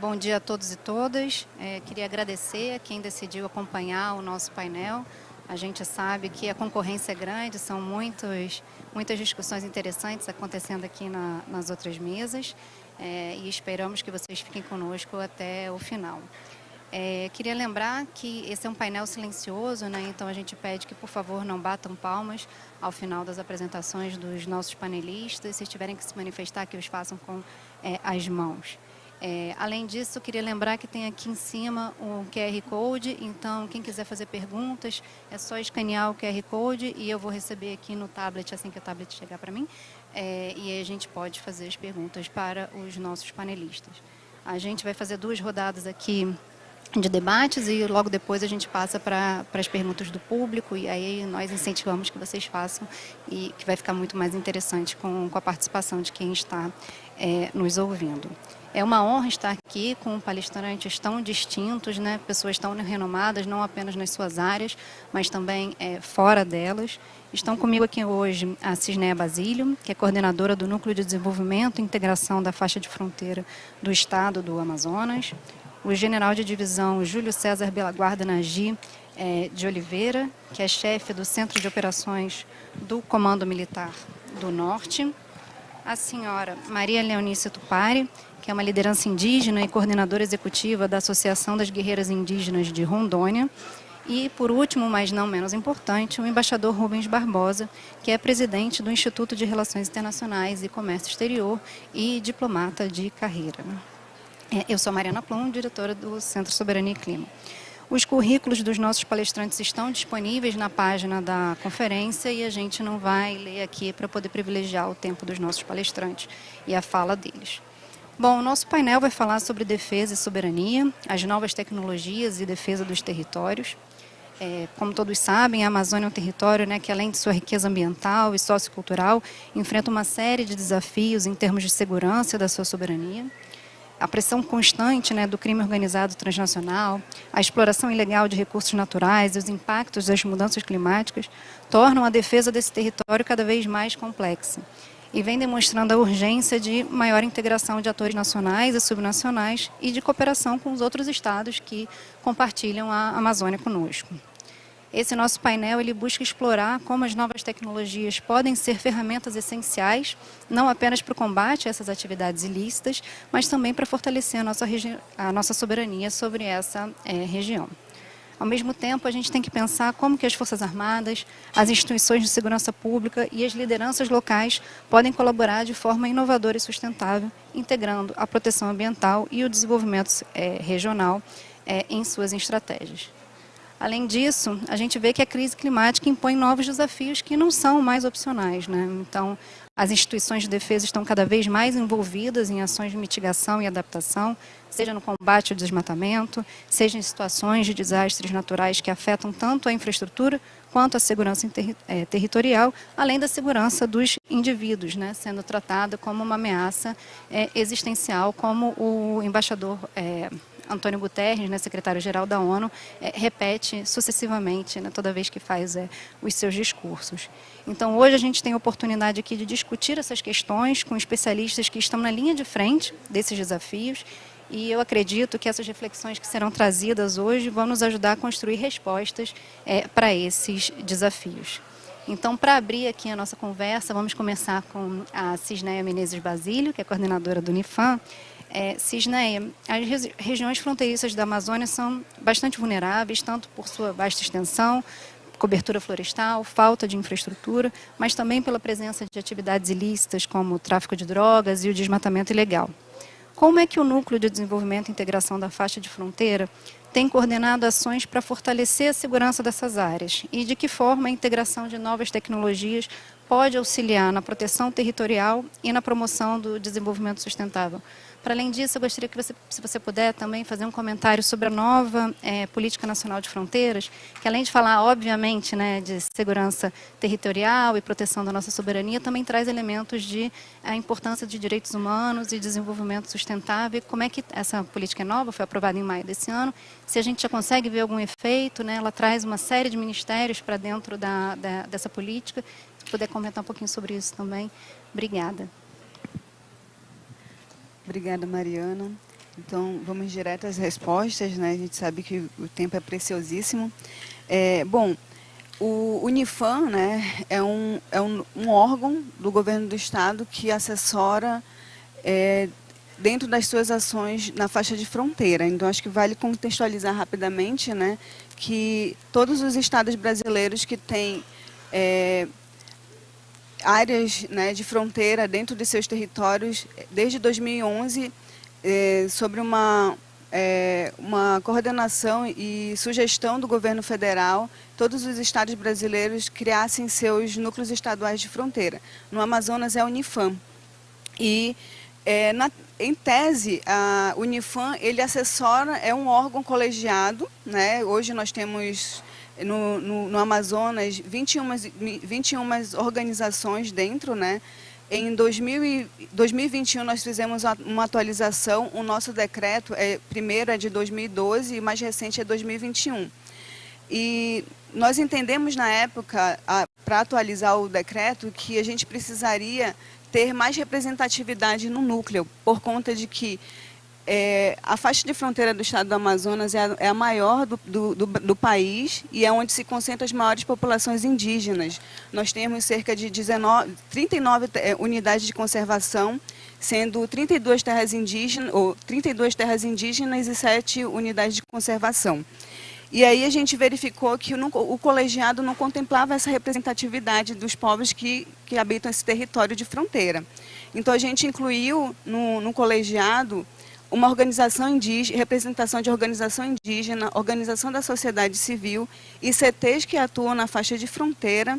Bom dia a todos e todas. Queria agradecer a quem decidiu acompanhar o nosso painel. A gente sabe que a concorrência é grande, são muitas discussões interessantes acontecendo aqui nas outras mesas, e esperamos que vocês fiquem conosco até o final. Queria lembrar que esse é um painel silencioso, né? Então a gente pede que, por favor, não batam palmas ao final das apresentações dos nossos panelistas. Se tiverem que se manifestar, que os façam com as mãos. Além disso, eu queria lembrar que tem aqui em cima um QR Code, então quem quiser fazer perguntas é só escanear o QR Code e eu vou receber aqui no tablet assim que o tablet chegar para mim, e aí a gente pode fazer as perguntas para os nossos panelistas. A gente vai fazer 2 rodadas aqui de debates e logo depois a gente passa para as perguntas do público e aí nós incentivamos que vocês façam e que vai ficar muito mais interessante com a participação de quem está nos ouvindo. É uma honra estar aqui com palestrantes tão distintos, né? Pessoas tão renomadas, não apenas nas suas áreas, mas também fora delas. Estão comigo aqui hoje a Cisneia Basílio, que é coordenadora do Núcleo de Desenvolvimento e Integração da Faixa de Fronteira do Estado do Amazonas. O general de divisão Júlio César Belaguarda Nagy de Oliveira, que é chefe do Centro de Operações do Comando Militar do Norte. A senhora Maria Leonice Tupari, que é uma liderança indígena e coordenadora executiva da Associação das Guerreiras Indígenas de Rondônia. E, por último, mas não menos importante, o embaixador Rubens Barbosa, que é presidente do Instituto de Relações Internacionais e Comércio Exterior e diplomata de carreira. Eu sou a Mariana Plum, diretora do Centro Soberania e Clima. Os currículos dos nossos palestrantes estão disponíveis na página da conferência e a gente não vai ler aqui para poder privilegiar o tempo dos nossos palestrantes e a fala deles. Bom, o nosso painel vai falar sobre defesa e soberania, as novas tecnologias e defesa dos territórios. Como todos sabem, a Amazônia é um território, né, que, além de sua riqueza ambiental e sociocultural, enfrenta uma série de desafios em termos de segurança da sua soberania. A pressão constante, né, do crime organizado transnacional, a exploração ilegal de recursos naturais e os impactos das mudanças climáticas tornam a defesa desse território cada vez mais complexa e vem demonstrando a urgência de maior integração de atores nacionais e subnacionais e de cooperação com os outros estados que compartilham a Amazônia conosco. Esse nosso painel ele busca explorar como as novas tecnologias podem ser ferramentas essenciais, não apenas para o combate a essas atividades ilícitas, mas também para fortalecer a nossa soberania sobre essa região. Ao mesmo tempo, a gente tem que pensar como que as Forças Armadas, as instituições de segurança pública e as lideranças locais podem colaborar de forma inovadora e sustentável, integrando a proteção ambiental e o desenvolvimento regional em suas estratégias. Além disso, a gente vê que a crise climática impõe novos desafios que não são mais opcionais, né? Então, as instituições de defesa estão cada vez mais envolvidas em ações de mitigação e adaptação, seja no combate ao desmatamento, seja em situações de desastres naturais que afetam tanto a infraestrutura quanto a segurança territorial, além da segurança dos indivíduos, né? Sendo tratada como uma ameaça existencial, como o embaixador Antônio Guterres, né, secretário-geral da ONU, repete sucessivamente, né, toda vez que faz os seus discursos. Então, hoje a gente tem a oportunidade aqui de discutir essas questões com especialistas que estão na linha de frente desses desafios e eu acredito que essas reflexões que serão trazidas hoje vão nos ajudar a construir respostas para esses desafios. Então, para abrir aqui a nossa conversa, vamos começar com a Cisneia Menezes Basílio, que é coordenadora do Unifam. Cisneia, as regiões fronteiriças da Amazônia são bastante vulneráveis, tanto por sua vasta extensão, cobertura florestal, falta de infraestrutura, mas também pela presença de atividades ilícitas como o tráfico de drogas e o desmatamento ilegal. Como é que o Núcleo de Desenvolvimento e Integração da Faixa de Fronteira tem coordenado ações para fortalecer a segurança dessas áreas? E de que forma a integração de novas tecnologias pode auxiliar na proteção territorial e na promoção do desenvolvimento sustentável? Para além disso, eu gostaria que você, se você puder, também fazer um comentário sobre a nova Política Nacional de Fronteiras, que além de falar, obviamente, né, de segurança territorial e proteção da nossa soberania, também traz elementos de a importância de direitos humanos e desenvolvimento sustentável. Como é que essa política é nova, foi aprovada em maio desse ano, se a gente já consegue ver algum efeito, né, ela traz uma série de ministérios para dentro dessa política. Se puder comentar um pouquinho sobre isso também. Obrigada. Obrigada, Mariana. Então, vamos direto às respostas, né? A gente sabe que o tempo é preciosíssimo. Bom, o Unifam, né, é um órgão do governo do Estado que assessora dentro das suas ações na faixa de fronteira. Então, acho que vale contextualizar rapidamente, né, que todos os estados brasileiros que têm áreas, né, de fronteira dentro de seus territórios, desde 2011, sobre uma coordenação e sugestão do governo federal, todos os estados brasileiros criassem seus núcleos estaduais de fronteira. No Amazonas é a Unifam. E, em tese, a Unifam, ele assessora, é um órgão colegiado, né? Hoje nós temos no Amazonas 21 organizações dentro, né? Em 2021 nós fizemos uma atualização, o nosso decreto primeiro é de 2012 e o mais recente é 2021. E nós entendemos na época, para atualizar o decreto, que a gente precisaria ter mais representatividade no núcleo, por conta de que a faixa de fronteira do estado do Amazonas é a maior do país e é onde se concentram as maiores populações indígenas. Nós temos cerca de 39 unidades de conservação, sendo 32 terras indígenas e 7 unidades de conservação. E aí a gente verificou que o colegiado não contemplava essa representatividade dos povos que habitam esse território de fronteira. Então, a gente incluiu no colegiado uma organização indígena, representação de organização indígena, organização da sociedade civil e CTs que atuam na faixa de fronteira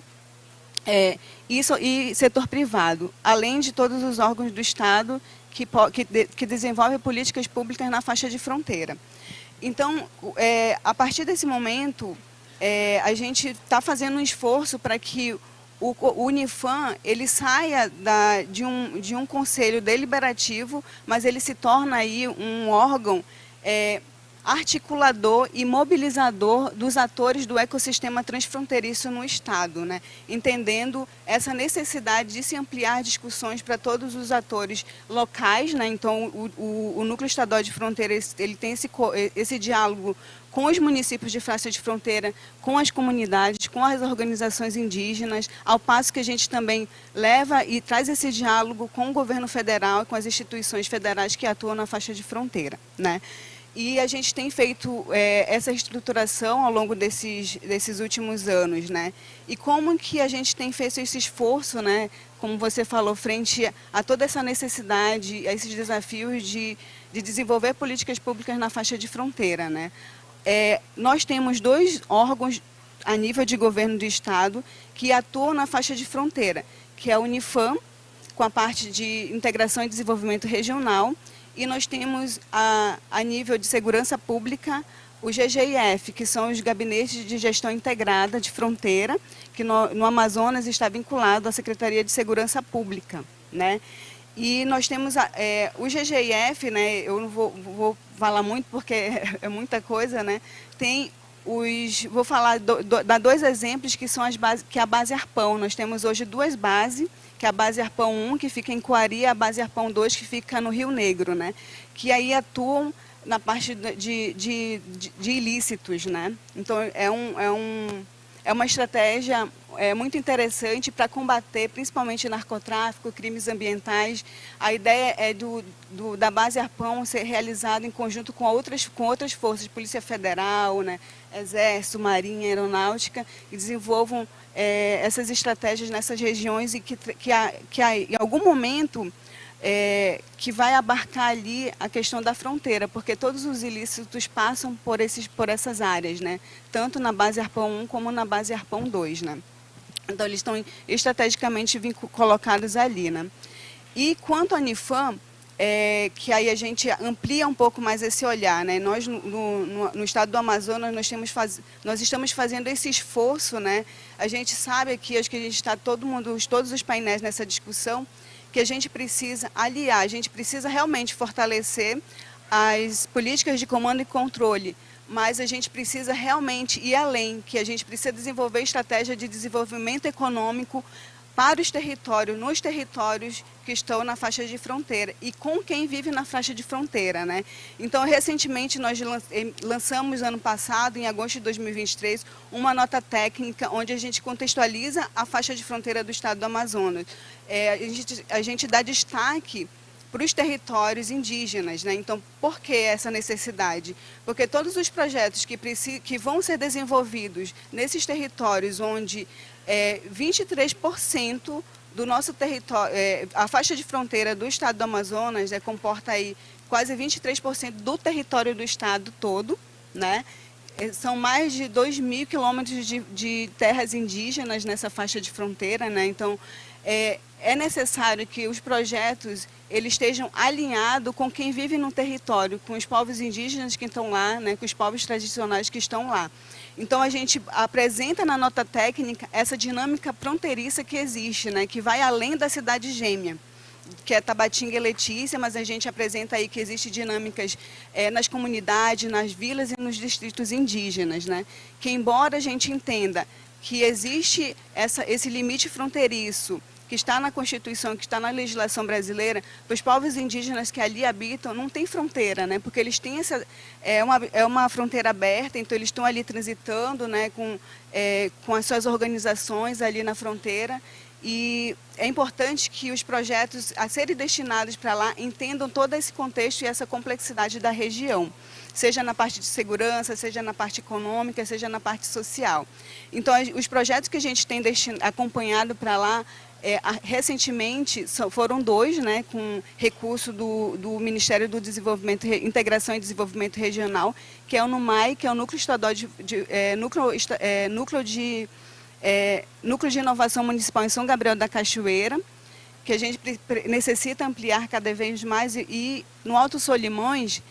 e setor privado, além de todos os órgãos do Estado que desenvolvem políticas públicas na faixa de fronteira. Então, a partir desse momento, a gente está fazendo um esforço para que o Unifam ele saia de um conselho deliberativo, mas ele se torna aí um órgão articulador e mobilizador dos atores do ecossistema transfronteiriço no Estado, né? Entendendo essa necessidade de se ampliar discussões para todos os atores locais, né? Então, o Núcleo Estadual de Fronteira ele tem esse diálogo com os municípios de faixa de fronteira, com as comunidades, com as organizações indígenas, ao passo que a gente também leva e traz esse diálogo com o governo federal e com as instituições federais que atuam na faixa de fronteira, né? E a gente tem feito essa estruturação ao longo desses últimos anos, né? E como que a gente tem feito esse esforço, né? Como você falou, frente a toda essa necessidade, a esses desafios de desenvolver políticas públicas na faixa de fronteira, né? Nós temos 2 órgãos a nível de governo do Estado que atuam na faixa de fronteira, que é a Unifam, com a parte de integração e desenvolvimento regional, e nós temos, a nível de segurança pública, o GGIF, que são os gabinetes de gestão integrada de fronteira, que no Amazonas está vinculado à Secretaria de Segurança Pública, né? E nós temos o GGIF, né? Eu não vou falar muito porque é muita coisa, né? Tem vou falar, dar 2 exemplos que são que é a base Arpão. Nós temos hoje 2 bases, que é a base Arpão 1, que fica em Coari, e a base Arpão 2, que fica no Rio Negro, né? Que aí atuam na parte de ilícitos, né? Então, é uma estratégia muito interessante para combater, principalmente, narcotráfico, crimes ambientais. A ideia é da base Arpão ser realizada em conjunto com outras forças, Polícia Federal, né, Exército, Marinha, Aeronáutica, e desenvolvam essas estratégias nessas regiões e que em algum momento que vai abarcar ali a questão da fronteira, porque todos os ilícitos passam por essas áreas, né? Tanto na base Arpão 1 como na base Arpão 2, né? Então, eles estão estrategicamente colocados ali, né? E quanto à Unifam, que aí a gente amplia um pouco mais esse olhar, né? Nós, no estado do Amazonas, nós estamos fazendo esse esforço, né? A gente sabe aqui, acho que a gente está todos os painéis nessa discussão, que a gente precisa aliar, a gente precisa realmente fortalecer as políticas de comando e controle, mas a gente precisa realmente ir além, que a gente precisa desenvolver estratégia de desenvolvimento econômico para os territórios, nos territórios que estão na faixa de fronteira e com quem vive na faixa de fronteira, né? Então, recentemente, nós lançamos, ano passado, em agosto de 2023, uma nota técnica onde a gente contextualiza a faixa de fronteira do estado do Amazonas. A gente dá destaque para os territórios indígenas, né? Então, por que essa necessidade? Porque todos os projetos que vão ser desenvolvidos nesses territórios onde 23% do nosso território, a faixa de fronteira do estado do Amazonas comporta aí quase 23% do território do estado todo, né? São mais de 2.000 quilômetros de terras indígenas nessa faixa de fronteira, né? Então, é necessário que os projetos eles estejam alinhados com quem vive no território, com os povos indígenas que estão lá, né, com os povos tradicionais que estão lá. Então, a gente apresenta na nota técnica essa dinâmica fronteiriça que existe, né, que vai além da cidade gêmea, que é Tabatinga e Letícia, mas a gente apresenta aí que existem dinâmicas nas comunidades, nas vilas e nos distritos indígenas, né, que embora a gente entenda que existe esse limite fronteiriço, que está na Constituição, que está na legislação brasileira, para os povos indígenas que ali habitam, não tem fronteira, né? Porque eles têm uma fronteira aberta, então eles estão ali transitando, né, com as suas organizações ali na fronteira. E é importante que os projetos a serem destinados para lá entendam todo esse contexto e essa complexidade da região, seja na parte de segurança, seja na parte econômica, seja na parte social. Então, os projetos que a gente tem acompanhado para lá, recentemente foram 2, né, com recurso do Ministério do Desenvolvimento, Integração e Desenvolvimento Regional, que é o NUMAI, que é o Núcleo Estadual Núcleo de Inovação Municipal em São Gabriel da Cachoeira, que a gente necessita ampliar cada vez mais, e no Alto Solimões,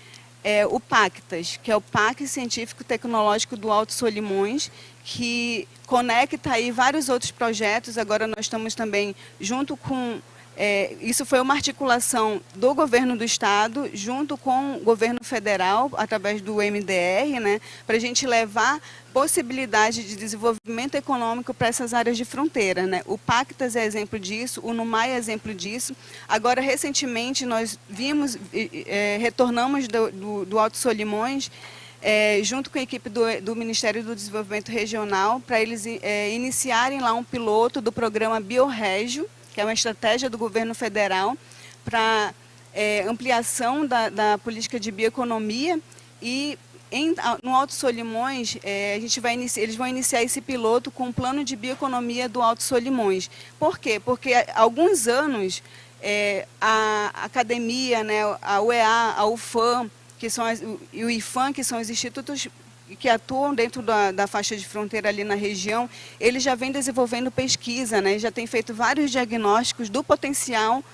o PACTAS, que é o Parque Científico Tecnológico do Alto Solimões, que conecta aí vários outros projetos. Agora nós estamos também junto com... isso foi uma articulação do governo do estado, junto com o governo federal, através do MDR, né, para a gente levar possibilidade de desenvolvimento econômico para essas áreas de fronteira, né? O PACTAS é exemplo disso, o NUMAI é exemplo disso. Agora, recentemente, nós retornamos do Alto Solimões, junto com a equipe do Ministério do Desenvolvimento Regional, para eles iniciarem lá um piloto do programa BioRégio, que é uma estratégia do governo federal para ampliação da política de bioeconomia. E no Alto Solimões, eles vão iniciar esse piloto com um plano de bioeconomia do Alto Solimões. Por quê? Porque há alguns anos a academia, né, a UEA, a UFAM, e o IFAM, que são os institutos que atuam dentro da faixa de fronteira ali na região, eles já vêm desenvolvendo pesquisa, né, já têm feito vários diagnósticos do potencial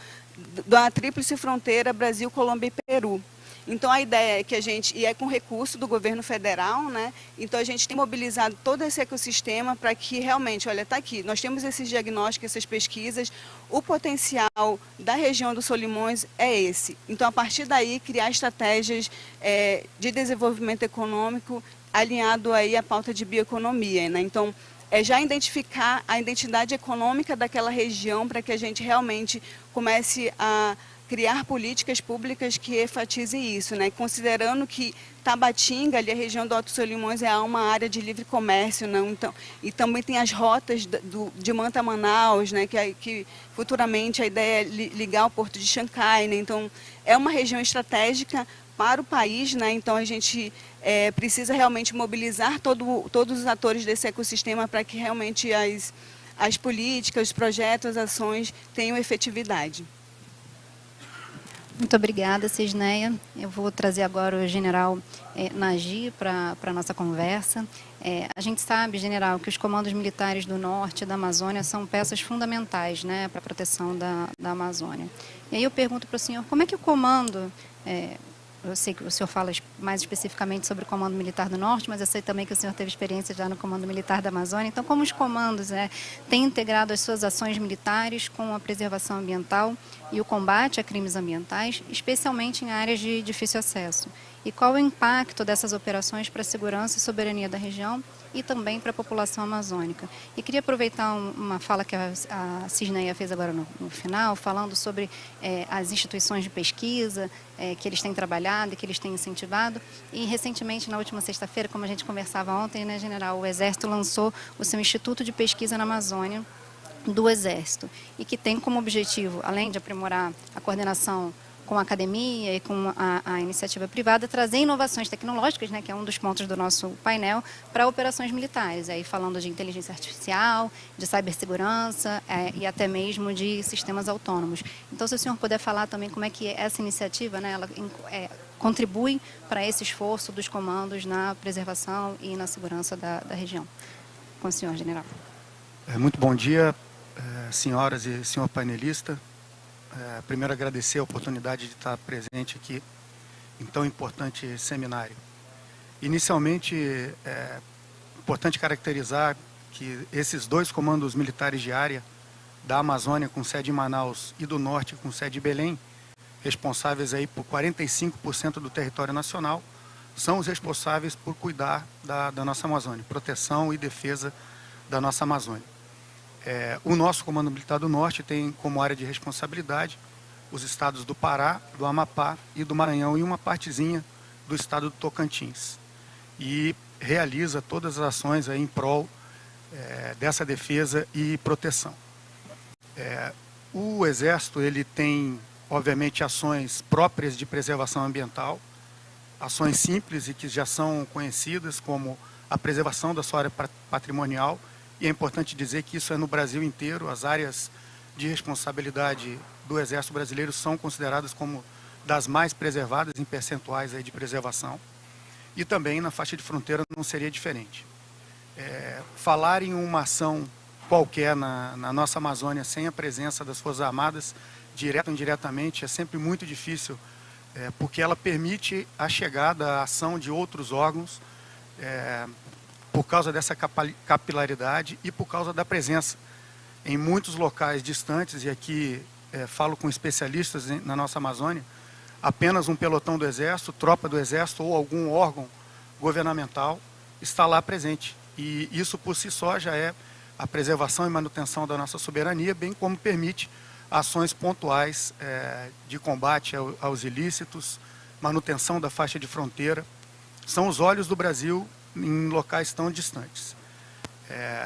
da tríplice fronteira Brasil, Colômbia e Peru. Então, a ideia é que e é com recurso do governo federal, né? Então, a gente tem mobilizado todo esse ecossistema para que realmente, olha, está aqui, nós temos esses diagnósticos, essas pesquisas, o potencial da região do Solimões é esse. Então, a partir daí, criar estratégias de desenvolvimento econômico alinhado aí à pauta de bioeconomia, né? Então, já identificar a identidade econômica daquela região para que a gente realmente comece a criar políticas públicas que enfatizem isso, né? Considerando que Tabatinga, ali a região do Alto Solimões, é uma área de livre comércio, não? Então, e também tem as rotas de Manta a Manaus, né? Que futuramente a ideia é ligar ao Porto de Xangai, né? Então, é uma região estratégica para o país, né? Então, a gente precisa realmente mobilizar todos os atores desse ecossistema para que realmente as políticas, os projetos, as ações tenham efetividade. Muito obrigada, Cisneia. Eu vou trazer agora o general Nagy para a nossa conversa. A gente sabe, general, que os comandos militares do norte da Amazônia são peças fundamentais, né, para a proteção da Amazônia. E aí eu pergunto para o senhor, como é que o comando... eu sei que o senhor fala mais especificamente sobre o Comando Militar do Norte, mas eu sei também que o senhor teve experiência já no Comando Militar da Amazônia. Então, como os comandos têm integrado as suas ações militares com a preservação ambiental e o combate a crimes ambientais, especialmente em áreas de difícil acesso? E qual o impacto dessas operações para a segurança e soberania da região e também para a população amazônica. E queria aproveitar uma fala que a Cisneia fez agora no final, falando sobre as instituições de pesquisa que eles têm trabalhado e que eles têm incentivado. E recentemente, na última sexta-feira, como a gente conversava ontem, né, General, o Exército lançou o seu Instituto de Pesquisa na Amazônia do Exército, e que tem como objetivo, além de aprimorar a coordenação com a academia e com a iniciativa privada, trazer inovações tecnológicas, né, que é um dos pontos do nosso painel, para operações militares, aí falando de inteligência artificial, de cibersegurança e até mesmo de sistemas autônomos. Então, se o senhor puder falar também como é que essa iniciativa, né, ela contribui para esse esforço dos comandos na preservação e na segurança da região. Com o senhor, general. Muito bom dia, senhoras e senhor painelista. Primeiro, agradecer a oportunidade de estar presente aqui em tão importante seminário. Inicialmente, é importante caracterizar que esses dois comandos militares de área, da Amazônia com sede em Manaus e do Norte com sede em Belém, responsáveis aí por 45% do território nacional, são os responsáveis por cuidar da nossa Amazônia, proteção e defesa da nossa Amazônia. O nosso Comando Militar do Norte tem como área de responsabilidade os estados do Pará, do Amapá e do Maranhão e uma partezinha do estado do Tocantins. E realiza todas as ações aí em prol dessa defesa e proteção. O Exército ele tem, obviamente, ações próprias de preservação ambiental, ações simples e que já são conhecidas, como a preservação da sua área patrimonial. E é importante dizer que isso é no Brasil inteiro. As áreas de responsabilidade do Exército Brasileiro são consideradas como das mais preservadas em percentuais aí de preservação. E também na faixa de fronteira não seria diferente. Falar em uma ação qualquer na nossa Amazônia sem a presença das Forças Armadas, direto ou indiretamente, é sempre muito difícil, porque ela permite a chegada, a ação de outros órgãos, por causa dessa capilaridade e por causa da presença em muitos locais distantes, e aqui falo com especialistas na nossa Amazônia, apenas um pelotão do Exército, tropa do Exército ou algum órgão governamental está lá presente. E isso por si só já é a preservação e manutenção da nossa soberania, bem como permite ações pontuais de combate aos ilícitos, manutenção da faixa de fronteira. São os olhos do Brasil em locais tão distantes.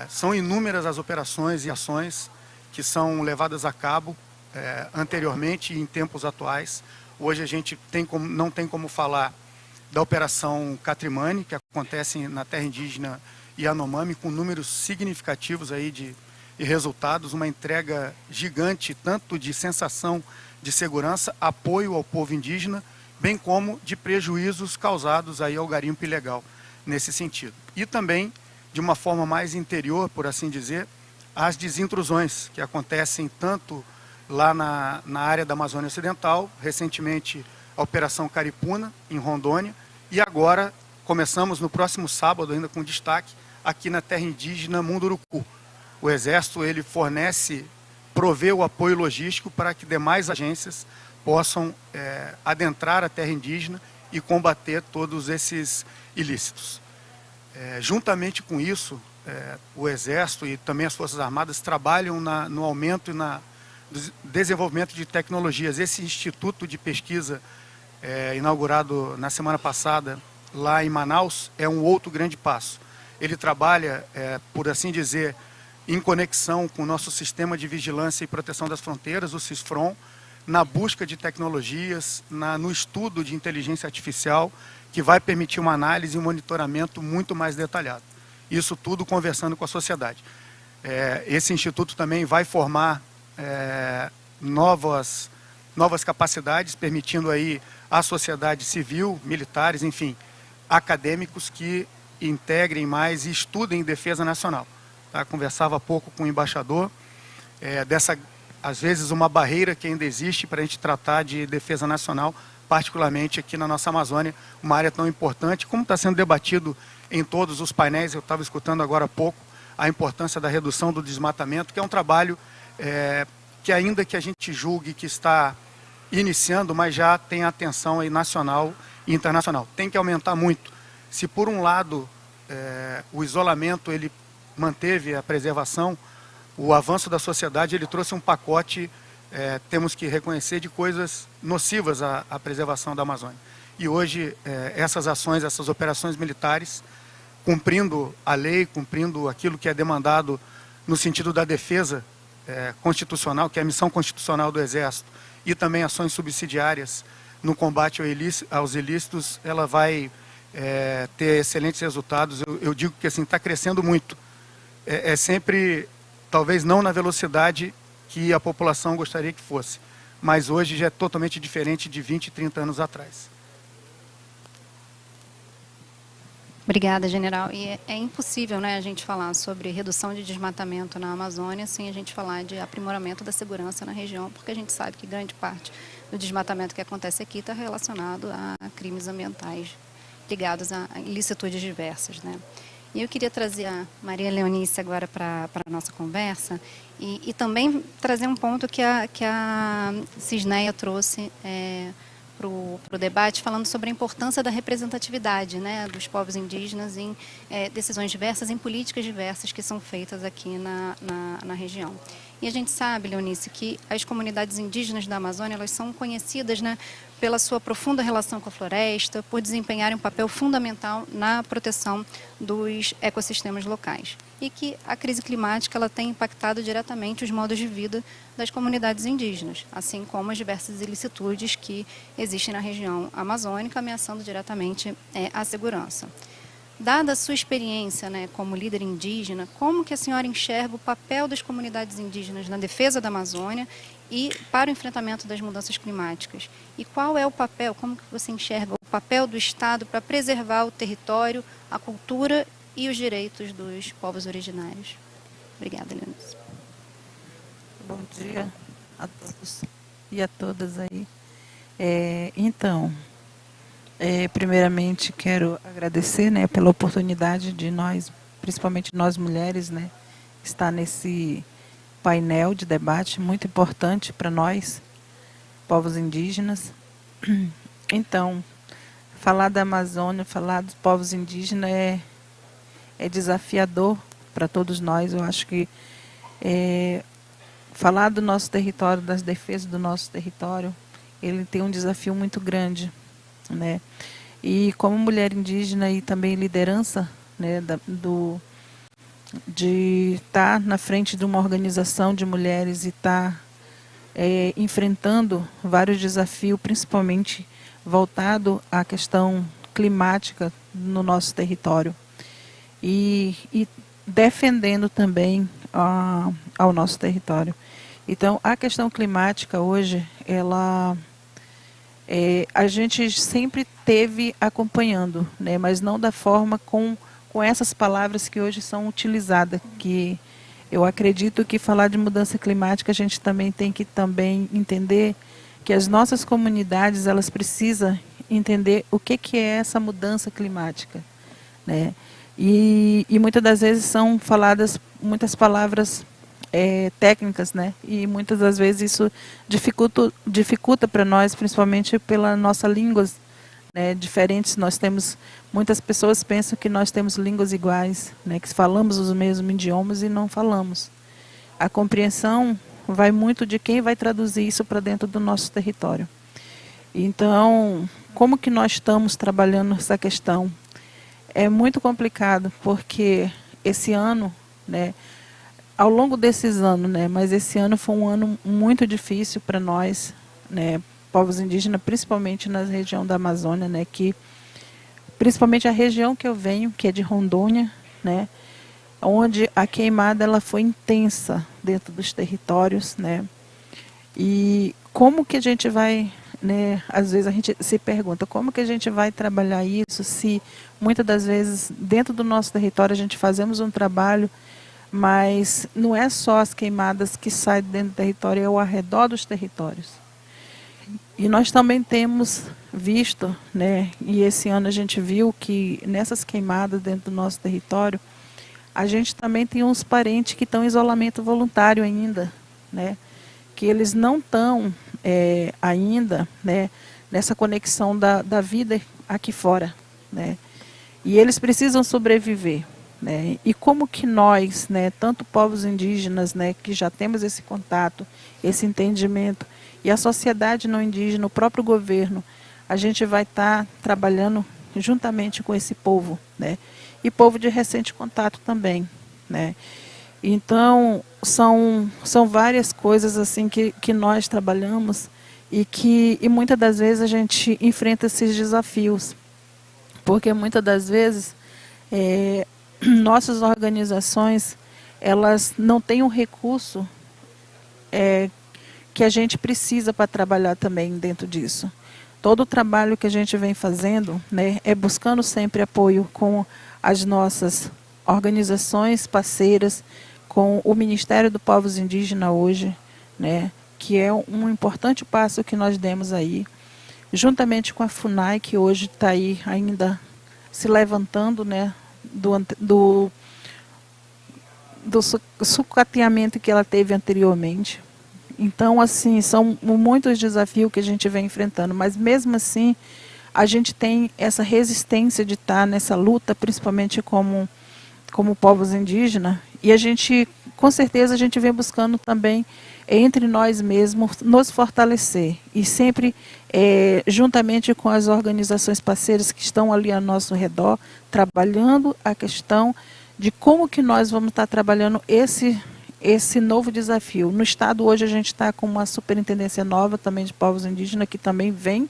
São inúmeras as operações e ações que são levadas a cabo anteriormente e em tempos atuais. Hoje a gente não tem como falar da Operação Catrimani, que acontece na terra indígena Yanomami, com números significativos aí de resultados, uma entrega gigante, tanto de sensação de segurança, apoio ao povo indígena, bem como de prejuízos causados aí ao garimpo ilegal, nesse sentido. E também, de uma forma mais interior, por assim dizer, as desintrusões que acontecem tanto lá na área da Amazônia Ocidental, recentemente a Operação Caripuna, em Rondônia, e agora começamos no próximo sábado, ainda com destaque, aqui na terra indígena Munduruku. O Exército ele provê o apoio logístico para que demais agências possam adentrar a terra indígena e combater todos esses ilícitos. Juntamente com isso, o Exército e também as Forças Armadas trabalham no aumento e no desenvolvimento de tecnologias. Esse Instituto de Pesquisa, inaugurado na semana passada, lá em Manaus, é um outro grande passo. Ele trabalha, por assim dizer, em conexão com o nosso Sistema de Vigilância e Proteção das Fronteiras, o SISFRON, na busca de tecnologias, no estudo de inteligência artificial, que vai permitir uma análise e um monitoramento muito mais detalhado. Isso tudo conversando com a sociedade. Esse instituto também vai formar novas capacidades, permitindo aí à sociedade civil, militares, enfim, acadêmicos que integrem mais e estudem defesa nacional. Conversava há pouco com o embaixador às vezes, uma barreira que ainda existe para a gente tratar de defesa nacional, particularmente aqui na nossa Amazônia, uma área tão importante, como está sendo debatido em todos os painéis. Eu estava escutando agora há pouco a importância da redução do desmatamento, que é um trabalho que, ainda que a gente julgue que está iniciando, mas já tem atenção aí nacional e internacional. Tem que aumentar muito. Se por um lado o isolamento ele manteve a preservação, o avanço da sociedade ele trouxe um pacote, temos que reconhecer, de coisas nocivas à preservação da Amazônia. E hoje essas ações, essas operações militares, cumprindo a lei, cumprindo aquilo que é demandado no sentido da defesa constitucional, que é a missão constitucional do Exército, e também ações subsidiárias no combate aos ilícitos, ela vai ter excelentes resultados. Eu digo que assim, está crescendo muito. É sempre, talvez não na velocidade que a população gostaria que fosse, mas hoje já é totalmente diferente de 20, 30 anos atrás. Obrigada, general. E é impossível, né, a gente falar sobre redução de desmatamento na Amazônia sem a gente falar de aprimoramento da segurança na região, porque a gente sabe que grande parte do desmatamento que acontece aqui está relacionado a crimes ambientais ligados a ilicitudes diversas, né? E eu queria trazer a Maria Leonice agora para a nossa conversa e também trazer um ponto que a Cisneia trouxe para o debate, falando sobre a importância da representatividade, né, dos povos indígenas em decisões diversas, em políticas diversas que são feitas aqui na região. E a gente sabe, Leonice, que as comunidades indígenas da Amazônia, elas são conhecidas, né, pela sua profunda relação com a floresta, por desempenharem um papel fundamental na proteção dos ecossistemas locais. E que a crise climática ela tem impactado diretamente os modos de vida das comunidades indígenas, assim como as diversas ilicitudes que existem na região amazônica, ameaçando diretamente a segurança. Dada a sua experiência, né, como líder indígena, como que a senhora enxerga o papel das comunidades indígenas na defesa da Amazônia e para o enfrentamento das mudanças climáticas? E qual é o papel, como que você enxerga o papel do Estado para preservar o território, a cultura e os direitos dos povos originários? Obrigada, Leonice. Bom dia a todos e a todas aí. Primeiramente quero agradecer, né, pela oportunidade de nós, principalmente nós mulheres, né, estar nesse painel de debate muito importante para nós, povos indígenas. Então, falar da Amazônia, falar dos povos indígenas é desafiador para todos nós. Eu acho que falar do nosso território, das defesas do nosso território, ele tem um desafio muito grande, né? E como mulher indígena e também liderança, né, de estar na frente de uma organização de mulheres e estar enfrentando vários desafios, principalmente voltado à questão climática no nosso território e defendendo também ao nosso território. Então, a questão climática hoje, a gente sempre teve acompanhando, né, mas não da forma com essas palavras que hoje são utilizadas, que eu acredito que falar de mudança climática a gente também tem que entender que as nossas comunidades elas precisam entender o que é essa mudança climática, né? E muitas das vezes são faladas muitas palavras técnicas, né? E muitas das vezes isso dificulta para nós, principalmente pela nossa línguas, né, diferentes. Nós temos, muitas pessoas pensam que nós temos línguas iguais, né, que falamos os mesmos idiomas e não falamos. A compreensão vai muito de quem vai traduzir isso para dentro do nosso território. Então, como que nós estamos trabalhando essa questão? É muito complicado, porque esse ano, né, ao longo desses anos, né, mas esse ano foi um ano muito difícil para nós, né, povos indígenas, principalmente na região da Amazônia, né, que principalmente a região que eu venho, que é de Rondônia, né, onde a queimada ela foi intensa dentro dos territórios, né, e como que a gente vai, né, às vezes a gente se pergunta como que a gente vai trabalhar isso se muitas das vezes dentro do nosso território a gente fazemos um trabalho, mas não é só as queimadas que saem dentro do território, é ao redor dos territórios. E nós também temos visto, né, e esse ano a gente viu que nessas queimadas dentro do nosso território, a gente também tem uns parentes que estão em isolamento voluntário ainda, né, que eles não estão ainda, né, nessa conexão da vida aqui fora, né. e eles precisam sobreviver, né? E como que nós, né, tanto povos indígenas, né, que já temos esse contato, esse entendimento, e a sociedade não indígena, o próprio governo, a gente vai estar trabalhando juntamente com esse povo, né? E povo de recente contato também, né? Então, são várias coisas assim que nós trabalhamos e muitas das vezes a gente enfrenta esses desafios, porque muitas das vezes nossas organizações, elas não têm um recurso que a gente precisa para trabalhar também dentro disso. Todo o trabalho que a gente vem fazendo, né, é buscando sempre apoio com as nossas organizações parceiras, com o Ministério dos Povos Indígenas hoje, né, que é um importante passo que nós demos aí, juntamente com a FUNAI, que hoje está aí ainda se levantando, né, do sucateamento que ela teve anteriormente. Então, assim, são muitos desafios que a gente vem enfrentando, mas mesmo assim, a gente tem essa resistência de estar nessa luta, principalmente como povos indígenas, e a gente, com certeza, a gente vem buscando também, entre nós mesmos, nos fortalecer, e sempre juntamente com as organizações parceiras que estão ali ao nosso redor, trabalhando a questão de como que nós vamos estar trabalhando esse novo desafio. No estado hoje a gente está com uma superintendência nova também de povos indígenas, que também vem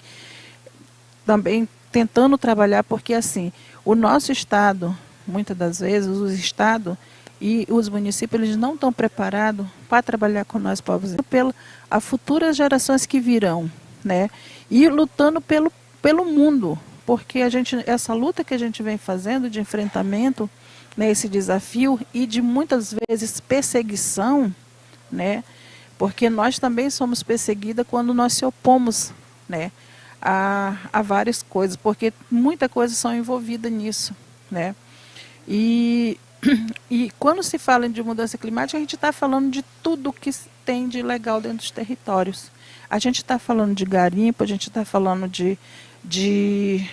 também tentando trabalhar, porque assim, o nosso estado, muitas das vezes, os estados e os municípios, eles não estão preparados para trabalhar com nós povos indígenas, pelas futuras gerações que virão, né? E lutando pelo mundo, porque essa luta que a gente vem fazendo de enfrentamento, né, esse desafio e de muitas vezes perseguição, né, porque nós também somos perseguidas quando nós se opomos, né, a várias coisas, porque muitas coisas são envolvidas nisso, né. E quando se fala de mudança climática, a gente está falando de tudo que tem de legal dentro dos territórios. A gente está falando de garimpo, a gente está falando de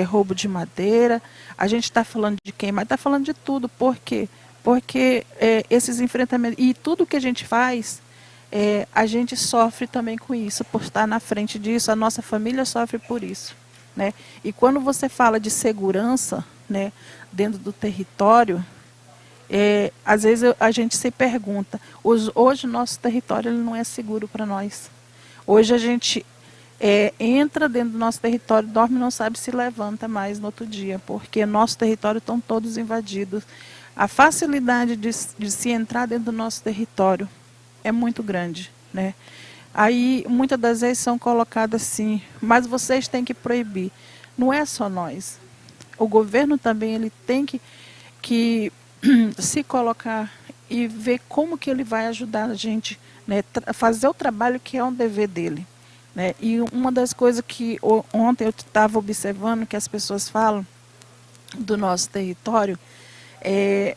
roubo de madeira, a gente está falando de queimar, está falando de tudo. Por quê? Porque esses enfrentamentos, e tudo que a gente faz, a gente sofre também com isso, por estar na frente disso, a nossa família sofre por isso, né? E quando você fala de segurança, né, dentro do território, às vezes a gente se pergunta, hoje o nosso território ele não é seguro para nós. Hoje a gente entra dentro do nosso território, dorme e não sabe se levanta mais no outro dia, porque nosso território estão todos invadidos. A facilidade de se entrar dentro do nosso território é muito grande, né? Aí, muitas das vezes são colocadas assim, mas vocês têm que proibir. Não é só nós. O governo também ele tem que se colocar e ver como que ele vai ajudar a gente, né, fazer o trabalho que é um dever dele. Né? E uma das coisas que ontem eu estava observando que as pessoas falam do nosso território é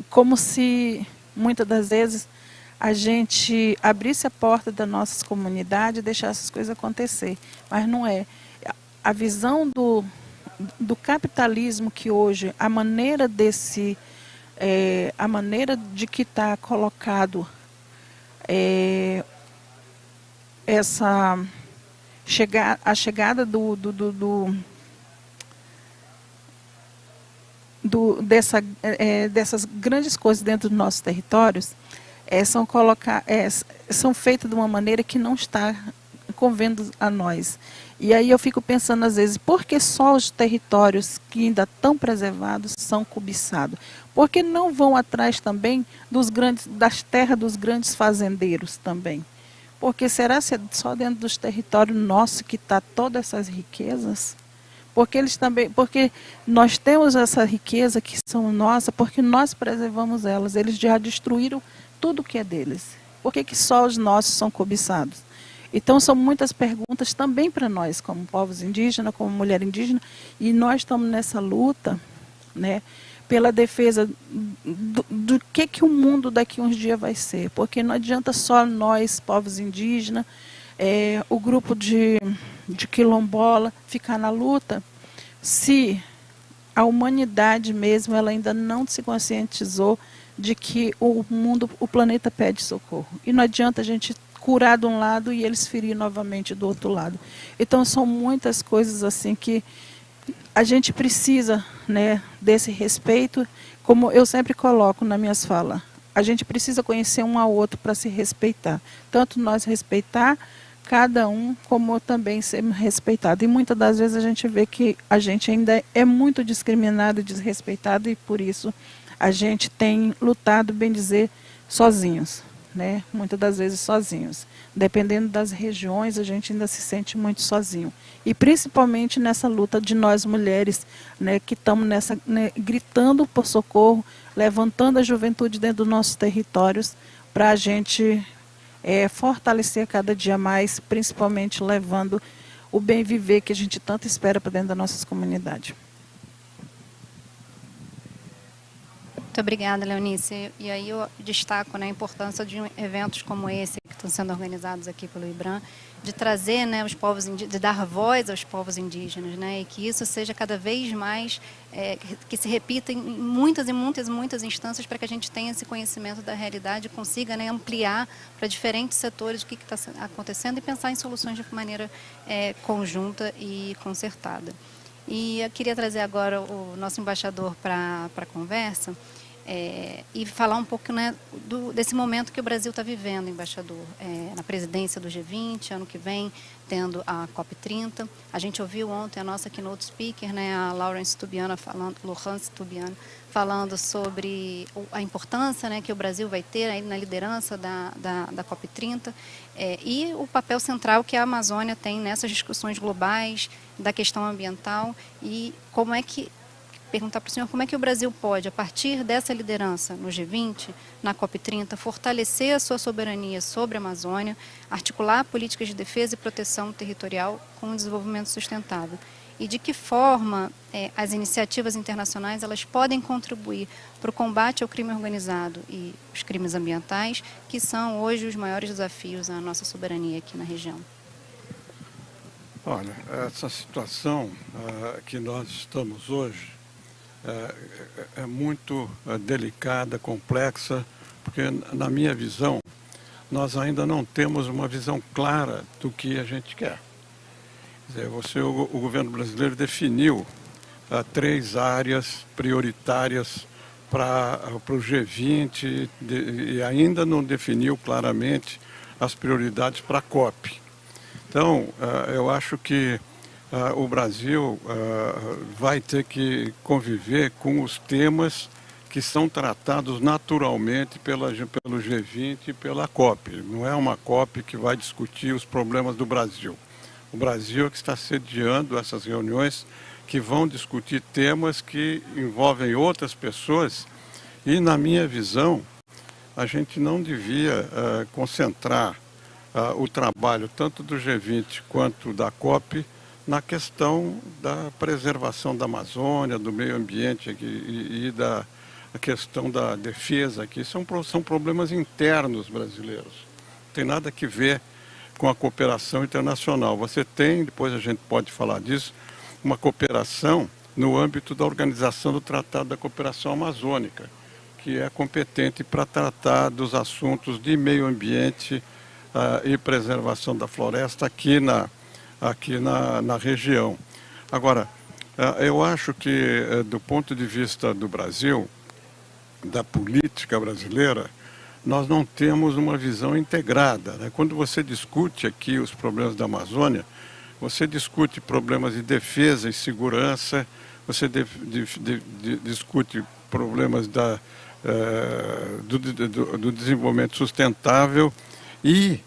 como se muitas das vezes a gente abrisse a porta da nossa comunidade e deixasse as coisas acontecer, mas não é. A visão do capitalismo que hoje, a maneira de que está colocado a chegada dessas grandes coisas dentro dos nossos territórios são feitas de uma maneira que não está convendo a nós. E aí eu fico pensando às vezes, por que só os territórios que ainda estão preservados são cobiçados? Por que não vão atrás também das terras dos grandes fazendeiros também? Porque será que é só dentro dos territórios nossos que está todas essas riquezas? Porque nós temos essa riqueza que são nossa, porque nós preservamos elas. Eles já destruíram tudo que é deles. Por que só os nossos são cobiçados? Então são muitas perguntas também para nós, como povos indígenas, como mulher indígena, e nós estamos nessa luta, né, pela defesa do que o mundo daqui a uns dias vai ser. Porque não adianta só nós, povos indígenas, o grupo de quilombola, ficar na luta, se a humanidade mesmo, ela ainda não se conscientizou de que o mundo, o planeta pede socorro. E não adianta a gente curar de um lado e eles ferir novamente do outro lado. Então são muitas coisas assim que a gente precisa, né, desse respeito, como eu sempre coloco nas minhas falas. A gente precisa conhecer um ao outro para se respeitar. Tanto nós respeitar cada um, como também ser respeitado. E muitas das vezes a gente vê que a gente ainda é muito discriminado e desrespeitado, e por isso a gente tem lutado, bem dizer, sozinhos, né? Muitas das vezes sozinhos. Dependendo das regiões, a gente ainda se sente muito sozinho. E principalmente nessa luta de nós mulheres, né, que estamos nessa, né, gritando por socorro, levantando a juventude dentro dos nossos territórios, para a gente fortalecer cada dia mais, principalmente levando o bem viver que a gente tanto espera para dentro das nossas comunidades. Muito obrigada, Leonice. E aí eu destaco, né, a importância de eventos como esse, que estão sendo organizados aqui pelo IBRAM, de trazer, né, os povos indígenas, de dar voz aos povos indígenas, né, e que isso seja cada vez mais, que se repita em muitas instâncias, para que a gente tenha esse conhecimento da realidade e consiga, né, ampliar para diferentes setores o que está acontecendo e pensar em soluções de maneira conjunta e concertada. E eu queria trazer agora o nosso embaixador para a conversa, e falar um pouco, né, desse momento que o Brasil está vivendo, embaixador, na presidência do G20, ano que vem, tendo a COP30. A gente ouviu ontem a nossa keynote speaker, né, a Laurence Tubiana, falando sobre a importância, né, que o Brasil vai ter aí na liderança da COP30, e o papel central que a Amazônia tem nessas discussões globais da questão ambiental, e como é que perguntar para o senhor como é que o Brasil pode, a partir dessa liderança no G20, na COP30, fortalecer a sua soberania sobre a Amazônia, articular políticas de defesa e proteção territorial com o desenvolvimento sustentável. E de que forma as iniciativas internacionais elas podem contribuir para o combate ao crime organizado e os crimes ambientais, que são hoje os maiores desafios à nossa soberania aqui na região. Olha, essa situação que nós estamos hoje é muito delicada, complexa, porque, na minha visão, nós ainda não temos uma visão clara do que a gente quer. Quer dizer, o governo brasileiro definiu 3 áreas prioritárias para o G20 e ainda não definiu claramente as prioridades para a COP. Então, eu acho que o Brasil vai ter que conviver com os temas que são tratados naturalmente pelo G20 e pela COP. Não é uma COP que vai discutir os problemas do Brasil. O Brasil é que está sediando essas reuniões que vão discutir temas que envolvem outras pessoas e, na minha visão, a gente não devia concentrar o trabalho tanto do G20 quanto da COP na questão da preservação da Amazônia, do meio ambiente e da questão da defesa, que são problemas internos brasileiros. Não tem nada que ver com a cooperação internacional. Você tem, depois a gente pode falar disso, uma cooperação no âmbito da Organização do Tratado da Cooperação Amazônica, que é competente para tratar dos assuntos de meio ambiente e preservação da floresta aqui na região. Agora, eu acho que, do ponto de vista do Brasil, da política brasileira, nós não temos uma visão integrada, né? Quando você discute aqui os problemas da Amazônia, você discute problemas de defesa e segurança, você discute problemas do desenvolvimento sustentável e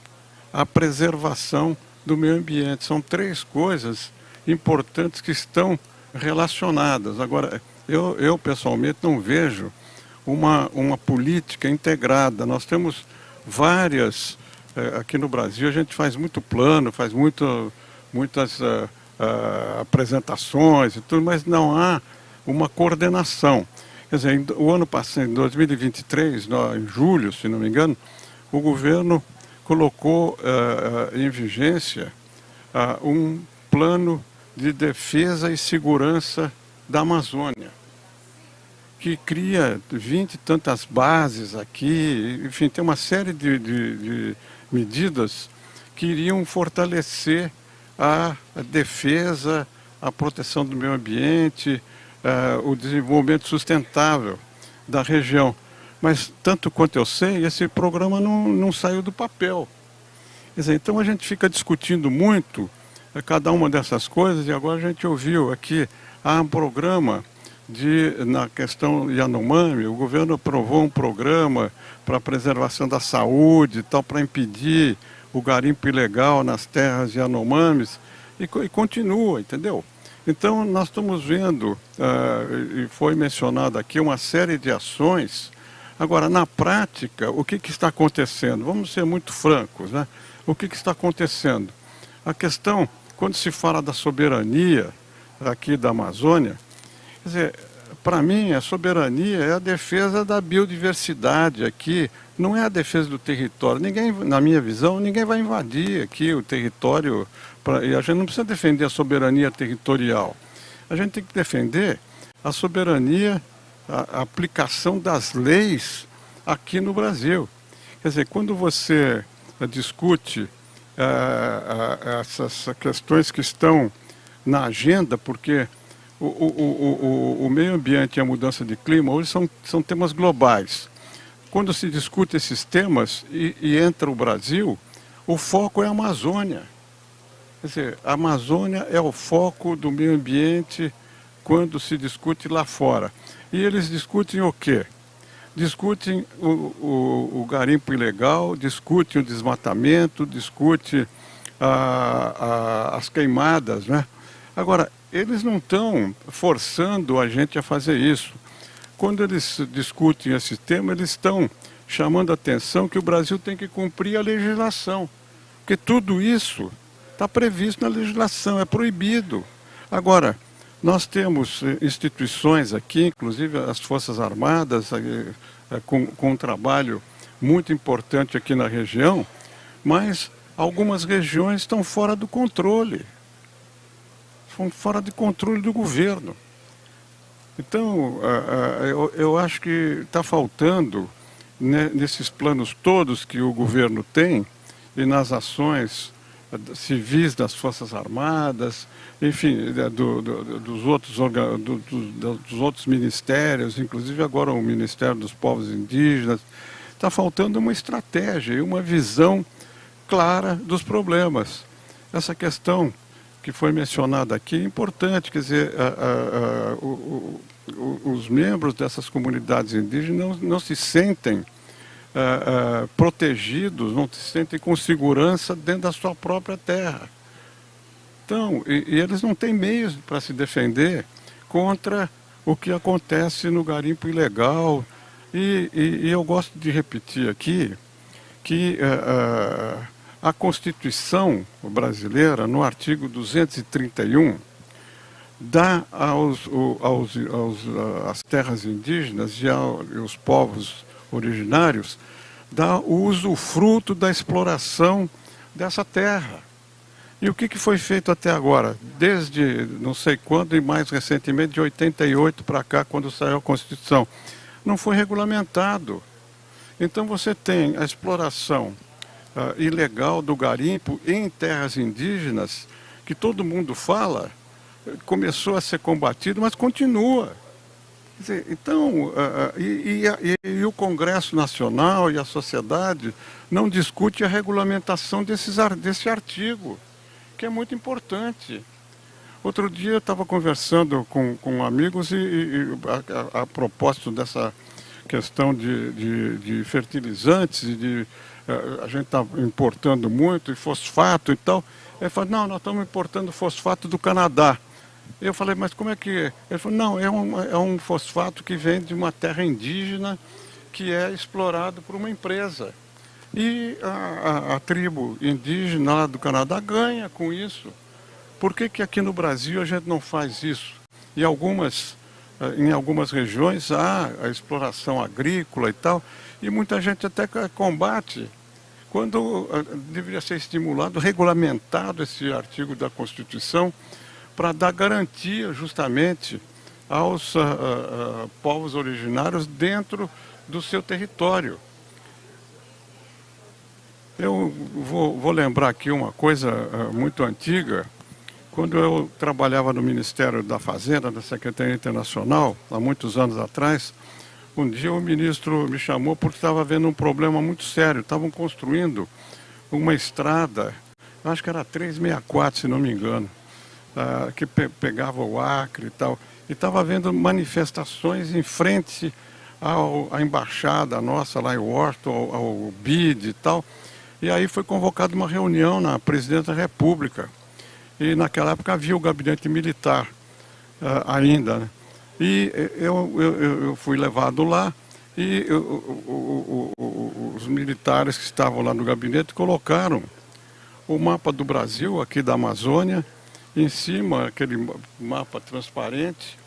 a preservação do meio ambiente. São 3 coisas importantes que estão relacionadas. Agora, eu pessoalmente não vejo uma política integrada. Nós temos várias, aqui no Brasil a gente faz muito plano, faz muitas apresentações e tudo, mas não há uma coordenação. Quer dizer, o ano passado, em 2023, em julho, se não me engano, o governo colocou em vigência um plano de defesa e segurança da Amazônia, que cria 20 e tantas bases aqui, enfim, tem uma série de medidas que iriam fortalecer a defesa, a proteção do meio ambiente, o desenvolvimento sustentável da região. Mas, tanto quanto eu sei, esse programa não saiu do papel. Quer dizer, então a gente fica discutindo muito cada uma dessas coisas, e agora a gente ouviu aqui, há um programa na questão Yanomami, o governo aprovou um programa para a preservação da saúde e tal, para impedir o garimpo ilegal nas terras Yanomamis, e continua, entendeu? Então nós estamos vendo, e foi mencionado aqui, uma série de ações. Agora, na prática, o que está acontecendo? Vamos ser muito francos, né? O que está acontecendo? A questão, quando se fala da soberania aqui da Amazônia, quer dizer, para mim, a soberania é a defesa da biodiversidade aqui, não é a defesa do território. Ninguém, na minha visão, ninguém vai invadir aqui o território, e a gente não precisa defender a soberania territorial. A gente tem que defender a soberania, a aplicação das leis aqui no Brasil. Quer dizer, quando você discute essas questões que estão na agenda, porque o meio ambiente e a mudança de clima hoje são temas globais. Quando se discute esses temas e entra o Brasil, o foco é a Amazônia. Quer dizer, a Amazônia é o foco do meio ambiente quando se discute lá fora. E eles discutem o quê? Discutem o garimpo ilegal, discutem o desmatamento, discutem as queimadas, né? Agora, eles não estão forçando a gente a fazer isso. Quando eles discutem esse tema, eles estão chamando a atenção que o Brasil tem que cumprir a legislação. Porque tudo isso está previsto na legislação, é proibido. Agora, nós temos instituições aqui, inclusive as Forças Armadas, com um trabalho muito importante aqui na região, mas algumas regiões estão fora do controle. Fora de controle do governo. Então, eu acho que está faltando, né, nesses planos todos que o governo tem, e nas ações civis das Forças Armadas, enfim, dos outros ministérios, inclusive agora o Ministério dos Povos Indígenas, está faltando uma estratégia e uma visão clara dos problemas. Essa questão que foi mencionada aqui é importante, quer dizer, os membros dessas comunidades indígenas não se sentem protegidos, não se sentem com segurança dentro da sua própria terra. Então, e eles não têm meios para se defender contra o que acontece no garimpo ilegal. E eu gosto de repetir aqui que a Constituição brasileira, no artigo 231, dá às terras indígenas e aos povos originários, dá o usufruto da exploração dessa terra. E o que foi feito até agora? Desde não sei quando e mais recentemente, de 88 para cá, quando saiu a Constituição, não foi regulamentado. Então você tem a exploração ilegal do garimpo em terras indígenas, que todo mundo fala, começou a ser combatido, mas continua. Quer dizer, então, e o Congresso Nacional e a sociedade não discutem a regulamentação desse artigo, que é muito importante. Outro dia eu estava conversando com amigos a propósito dessa questão de fertilizantes e a gente está importando muito, e fosfato e tal. Ele falou, não, nós estamos importando fosfato do Canadá. Eu falei, mas como é que é? Ele falou, não, é um fosfato que vem de uma terra indígena que é explorado por uma empresa. E a tribo indígena lá do Canadá ganha com isso. Por que aqui no Brasil a gente não faz isso? E em algumas regiões há a exploração agrícola e tal, e muita gente até combate, quando deveria ser estimulado, regulamentado esse artigo da Constituição, para dar garantia justamente aos povos originários dentro do seu território. Eu vou lembrar aqui uma coisa muito antiga. Quando eu trabalhava no Ministério da Fazenda, na Secretaria Internacional, há muitos anos atrás, um dia o ministro me chamou porque estava havendo um problema muito sério. Estavam construindo uma estrada, acho que era 364, se não me engano, que pegava o Acre e tal. E estava havendo manifestações em frente à embaixada nossa lá em Washington, ao BID e tal. E aí foi convocada uma reunião na Presidência da República. E naquela época havia o gabinete militar ainda, né? E eu fui levado lá e os militares que estavam lá no gabinete colocaram o mapa do Brasil, aqui da Amazônia, em cima, aquele mapa transparente,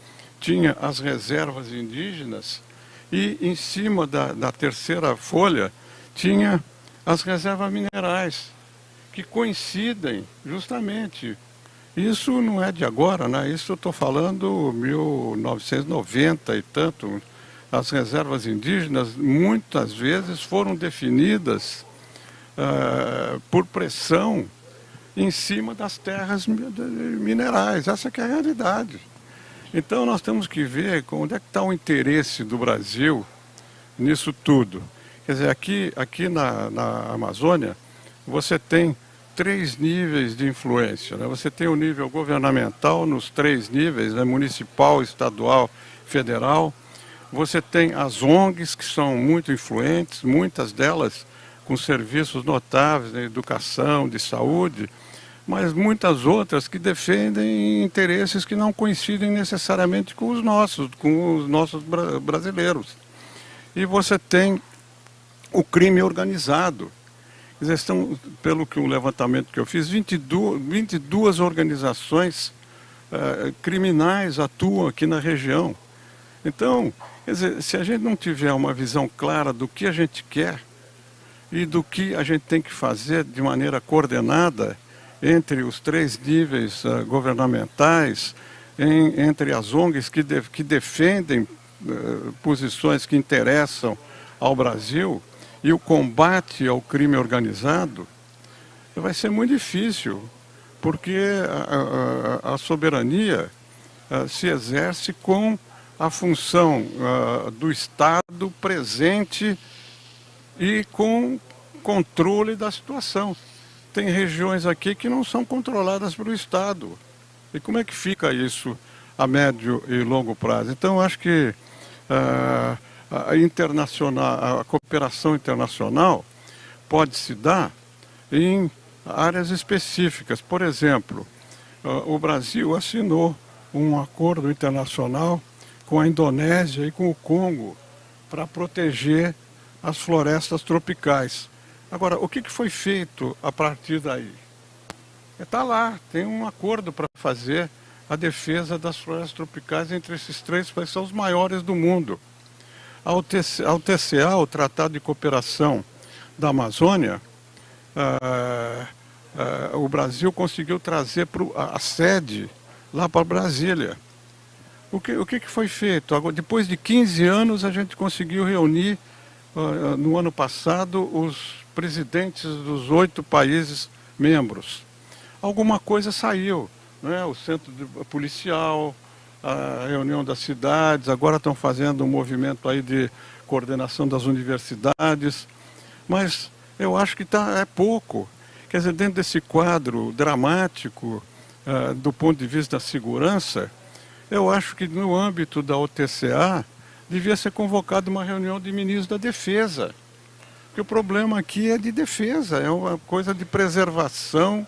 tinha as reservas indígenas e em cima da terceira folha tinha as reservas minerais, que coincidem justamente. Isso não é de agora, né? Isso eu estou falando 1990 e tanto. As reservas indígenas muitas vezes foram definidas por pressão em cima das terras minerais. Essa que é a realidade. Então nós temos que ver onde é que está o interesse do Brasil nisso tudo. Quer dizer, aqui na Amazônia, você tem 3 níveis de influência, né? Você tem o nível governamental nos 3 níveis, né? Municipal, estadual, federal. Você tem as ONGs, que são muito influentes, muitas delas com serviços notáveis de educação, de saúde, mas muitas outras que defendem interesses que não coincidem necessariamente com os nossos brasileiros. E você tem o crime organizado. Quer dizer, estão, pelo que um levantamento que eu fiz, 22 organizações criminais atuam aqui na região. Então, quer dizer, se a gente não tiver uma visão clara do que a gente quer e do que a gente tem que fazer de maneira coordenada entre os 3 níveis governamentais, entre as ONGs que defendem posições que interessam ao Brasil, e o combate ao crime organizado, vai ser muito difícil, porque a soberania se exerce com a função do Estado presente e com controle da situação. Tem regiões aqui que não são controladas pelo Estado. E como é que fica isso a médio e longo prazo? Então, eu acho que a cooperação internacional pode se dar em áreas específicas. Por exemplo, o Brasil assinou um acordo internacional com a Indonésia e com o Congo para proteger as florestas tropicais. Agora, o que foi feito a partir daí? Está lá, tem um acordo para fazer a defesa das florestas tropicais entre esses 3 países, são os maiores do mundo. Ao TCA, o Tratado de Cooperação da Amazônia, o Brasil conseguiu trazer a sede lá para Brasília. O que foi feito? Agora, depois de 15 anos, a gente conseguiu reunir, no ano passado, os presidentes dos 8 países membros. Alguma coisa saiu, né? O centro policial, a reunião das cidades, agora estão fazendo um movimento aí de coordenação das universidades, mas eu acho que é pouco. Quer dizer, dentro desse quadro dramático, do ponto de vista da segurança, eu acho que no âmbito da OTCA devia ser convocada uma reunião de ministros da Defesa, porque o problema aqui é de defesa, é uma coisa de preservação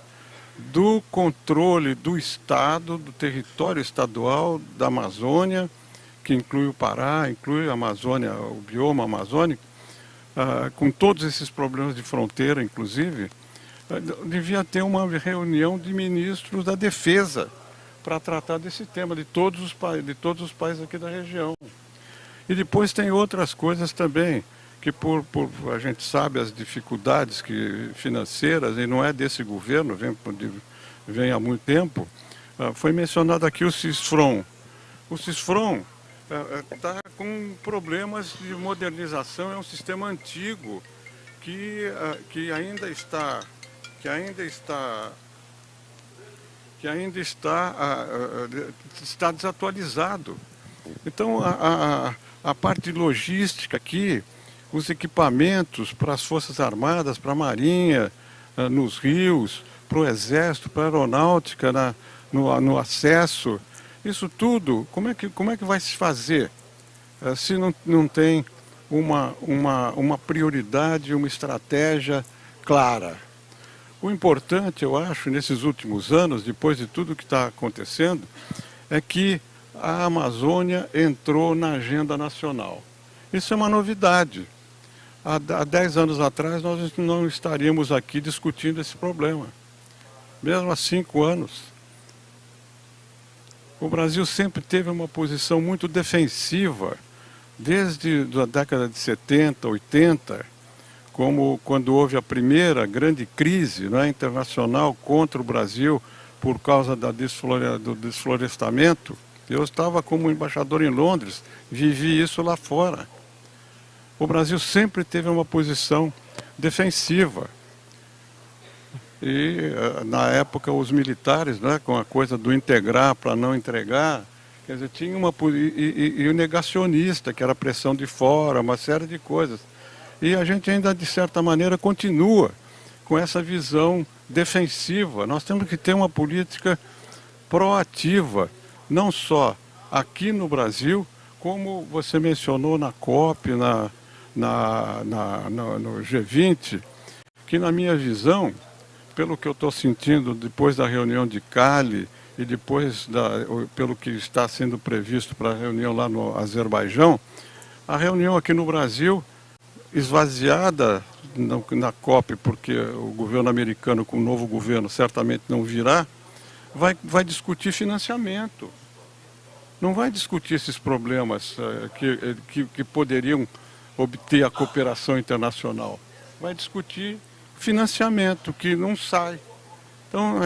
do controle do Estado, do território estadual da Amazônia, que inclui o Pará, inclui a Amazônia, o bioma amazônico, com todos esses problemas de fronteira, inclusive, devia ter uma reunião de ministros da Defesa para tratar desse tema, de todos os países aqui da região. E depois tem outras coisas também, que a gente sabe as dificuldades financeiras, e não é desse governo, vem há muito tempo. Foi mencionado aqui o CISFRON, O Cisfron está com problemas de modernização, é um sistema antigo que ainda está desatualizado. Então, a parte logística aqui, os equipamentos para as Forças Armadas, para a Marinha, nos rios, para o Exército, para a Aeronáutica, no acesso, isso tudo, como é que vai se fazer se não tem uma prioridade, uma estratégia clara? O importante, eu acho, nesses últimos anos, depois de tudo que está acontecendo, é que a Amazônia entrou na agenda nacional. Isso é uma novidade. Há 10 anos atrás, nós não estaríamos aqui discutindo esse problema. Mesmo há 5 anos. O Brasil sempre teve uma posição muito defensiva, desde a década de 70, 80, como quando houve a primeira grande crise, né, internacional contra o Brasil por causa do desflorestamento. Eu estava como embaixador em Londres, vivi isso lá fora. O Brasil sempre teve uma posição defensiva. E, na época, os militares, né, com a coisa do integrar para não entregar, quer dizer, tinha e o negacionista, que era a pressão de fora, uma série de coisas. E a gente ainda, de certa maneira, continua com essa visão defensiva. Nós temos que ter uma política proativa, não só aqui no Brasil, como você mencionou na COP, no G20, que, na minha visão, pelo que eu estou sentindo depois da reunião de Cali e depois pelo que está sendo previsto para a reunião lá no Azerbaijão, a reunião aqui no Brasil, esvaziada na COP, porque o governo americano, com o novo governo, certamente não virá, vai discutir financiamento. Não vai discutir esses problemas que poderiam obter a cooperação internacional. Vai discutir financiamento, que não sai. Então,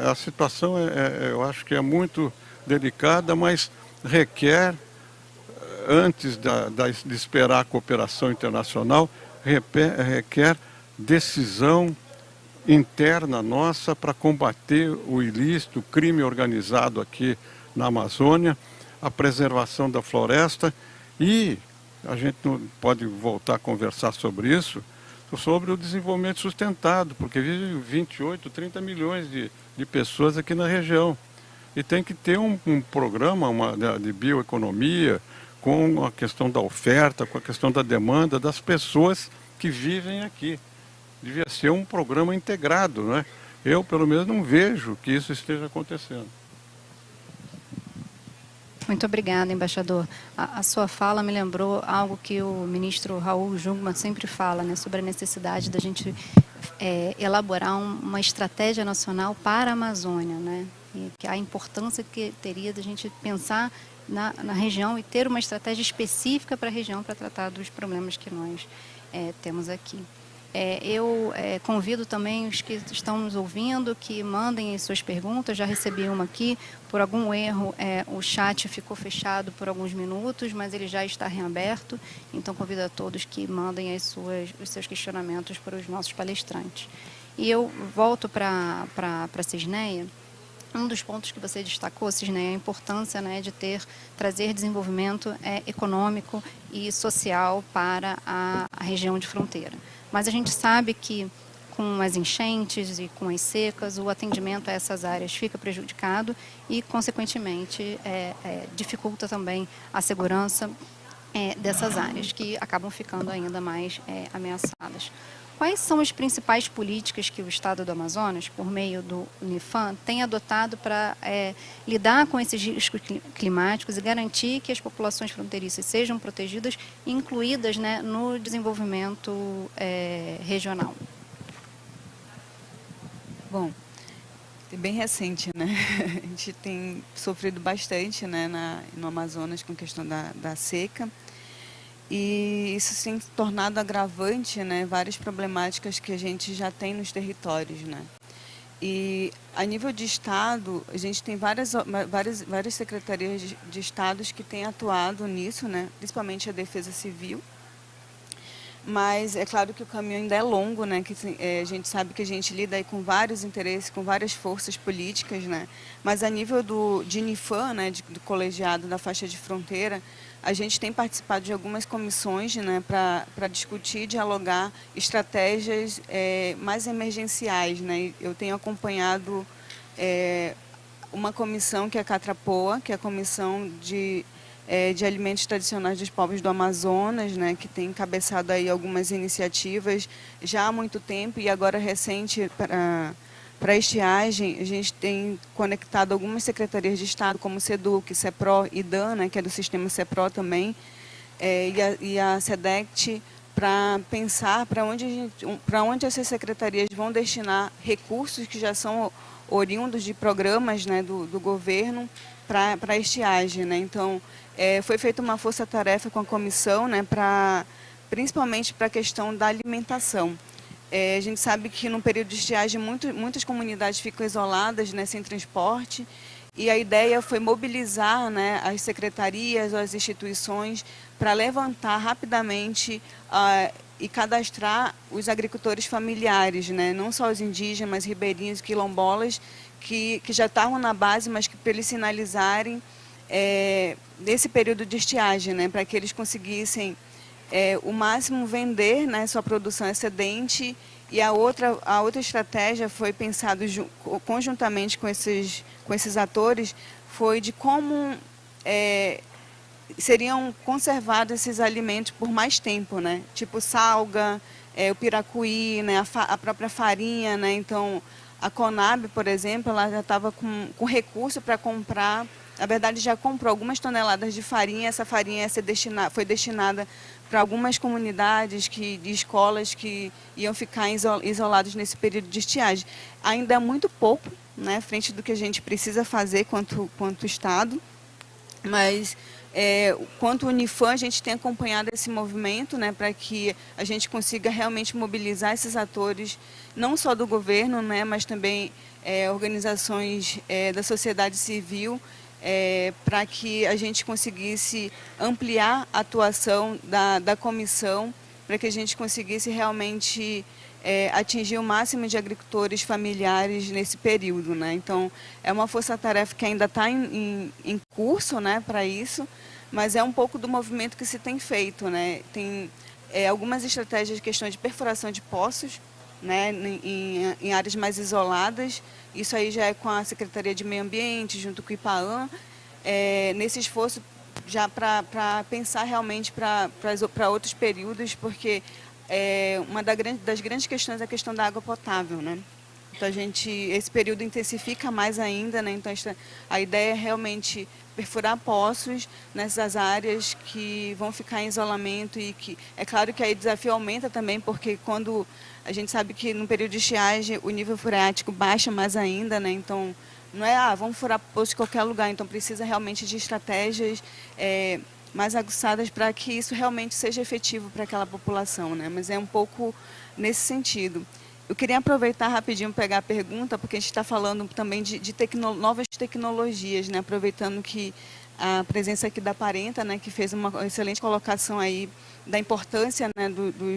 a situação, eu acho que é muito delicada, mas requer, antes de esperar a cooperação internacional, requer decisão interna nossa para combater o ilícito, o crime organizado aqui na Amazônia, a preservação da floresta e, a gente não pode voltar a conversar sobre isso, sobre o desenvolvimento sustentado, porque vivem 28, 30 milhões de pessoas aqui na região. E tem que ter um programa de bioeconomia, com a questão da oferta, com a questão da demanda das pessoas que vivem aqui. Devia ser um programa integrado, né? Eu, pelo menos, não vejo que isso esteja acontecendo. Muito obrigada, embaixador. A sua fala me lembrou algo que o ministro Raul Jungmann sempre fala, né, sobre a necessidade da gente elaborar uma estratégia nacional para a Amazônia, né? E que a importância que teria da gente pensar na região e ter uma estratégia específica para a região para tratar dos problemas que nós temos aqui. Eu convido também os que estão nos ouvindo que mandem as suas perguntas. Já recebi uma aqui. Por algum erro, o chat ficou fechado por alguns minutos, mas ele já está reaberto. Então, convido a todos que mandem os seus questionamentos para os nossos palestrantes. E eu volto para a Cisneia. Um dos pontos que você destacou, Cisneia, é a importância, né, de trazer desenvolvimento econômico e social para a região de fronteira. Mas a gente sabe que com as enchentes e com as secas, o atendimento a essas áreas fica prejudicado e, consequentemente, dificulta também a segurança dessas áreas, que acabam ficando ainda mais ameaçadas. Quais são as principais políticas que o Estado do Amazonas, por meio do Unifam, tem adotado para lidar com esses riscos climáticos e garantir que as populações fronteiriças sejam protegidas e incluídas, né, no desenvolvimento regional? Bom, é bem recente, né? A gente tem sofrido bastante, né, no Amazonas com a questão da seca. E isso tem se tornado agravante, né, várias problemáticas que a gente já tem nos territórios, né? E a nível de Estado, a gente tem várias secretarias de Estados que têm atuado nisso, né? Principalmente a Defesa Civil. Mas é claro que o caminho ainda é longo, né? Que a gente sabe que a gente lida aí com vários interesses, com várias forças políticas, né? Mas a nível de INIFAM, né? Do colegiado da faixa de fronteira, a gente tem participado de algumas comissões, né? Para discutir e dialogar estratégias mais emergenciais, né? Eu tenho acompanhado uma comissão que é a CATRAPOA, que é a Comissão de Alimentos Tradicionais dos Povos do Amazonas, né, que tem encabeçado aí algumas iniciativas já há muito tempo, e agora recente para a estiagem, a gente tem conectado algumas secretarias de Estado, como SEDUC, CEPRO e DAN, né, que é do sistema CEPRO também, e a SEDECT, para pensar para onde essas secretarias vão destinar recursos que já são oriundos de programas, né, do governo para a estiagem, né? Então, foi feita uma força-tarefa com a comissão, né, principalmente para a questão da alimentação. A gente sabe que no período de estiagem muitas comunidades ficam isoladas, né, sem transporte, e a ideia foi mobilizar, né, as secretarias, as instituições, para levantar rapidamente e cadastrar os agricultores familiares, né, não só os indígenas, mas ribeirinhos, quilombolas, que já estavam na base, mas que para eles sinalizarem nesse período de estiagem, né, para que eles conseguissem o máximo vender, né, sua produção excedente. E a outra estratégia foi pensada conjuntamente com esses atores, foi de como seriam conservados esses alimentos por mais tempo, né? Tipo salga, o piracuí, né, a própria farinha, né? Então, a Conab, por exemplo, ela já estava com recurso para comprar, na verdade já comprou algumas toneladas de farinha, essa farinha foi destinada para algumas comunidades de escolas que iam ficar isolados nesse período de estiagem. Ainda é muito pouco, né, frente do que a gente precisa fazer quanto Estado, mas quanto Unifam, a gente tem acompanhado esse movimento, né, para que a gente consiga realmente mobilizar esses atores, não só do governo, né, mas também organizações da sociedade civil, para que a gente conseguisse ampliar a atuação da comissão, para que a gente conseguisse realmente atingir o máximo de agricultores familiares nesse período, né? Então, é uma força-tarefa que ainda está em curso, né, para isso, mas é um pouco do movimento que se tem feito, né? Tem algumas estratégias de questão de perfuração de poços, né, em áreas mais isoladas. Isso aí já é com a Secretaria de Meio Ambiente, junto com o IPAAM, nesse esforço já para pensar realmente para outros períodos, porque uma das grandes questões é a questão da água potável, né? Então, esse período intensifica mais ainda, né? Então, a ideia é realmente perfurar poços nessas áreas que vão ficar em isolamento, e que é claro que aí o desafio aumenta também, porque quando a gente sabe que no período de estiagem o nível freático baixa mais ainda, né? Então, não é, vamos furar poço em qualquer lugar, então precisa realmente de estratégias mais aguçadas para que isso realmente seja efetivo para aquela população, né? Mas é um pouco nesse sentido. Eu queria aproveitar rapidinho, pegar a pergunta, porque a gente está falando também de novas tecnologias, né? Aproveitando que a presença aqui da Parenta, né, que fez uma excelente colocação aí da importância, né,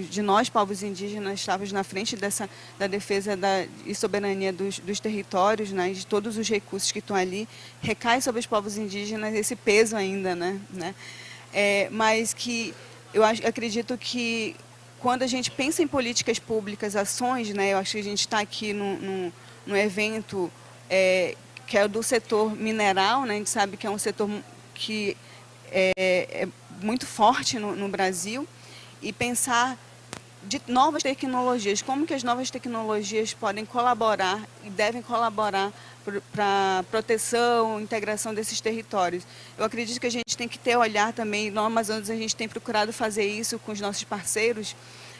de nós, povos indígenas, estarmos na frente da defesa e soberania dos territórios, né, de todos os recursos que estão ali, recai sobre os povos indígenas esse peso ainda, né? Mas que eu acredito que quando a gente pensa em políticas públicas, ações, né, eu acho que a gente está aqui num evento que é do setor mineral, né, a gente sabe que é um setor que é muito forte no Brasil, e pensar de novas tecnologias, como que as novas tecnologias podem colaborar e devem colaborar para a proteção, integração desses territórios. Eu acredito que a gente tem que ter olhar também, no Amazonas a gente tem procurado fazer isso com os nossos parceiros,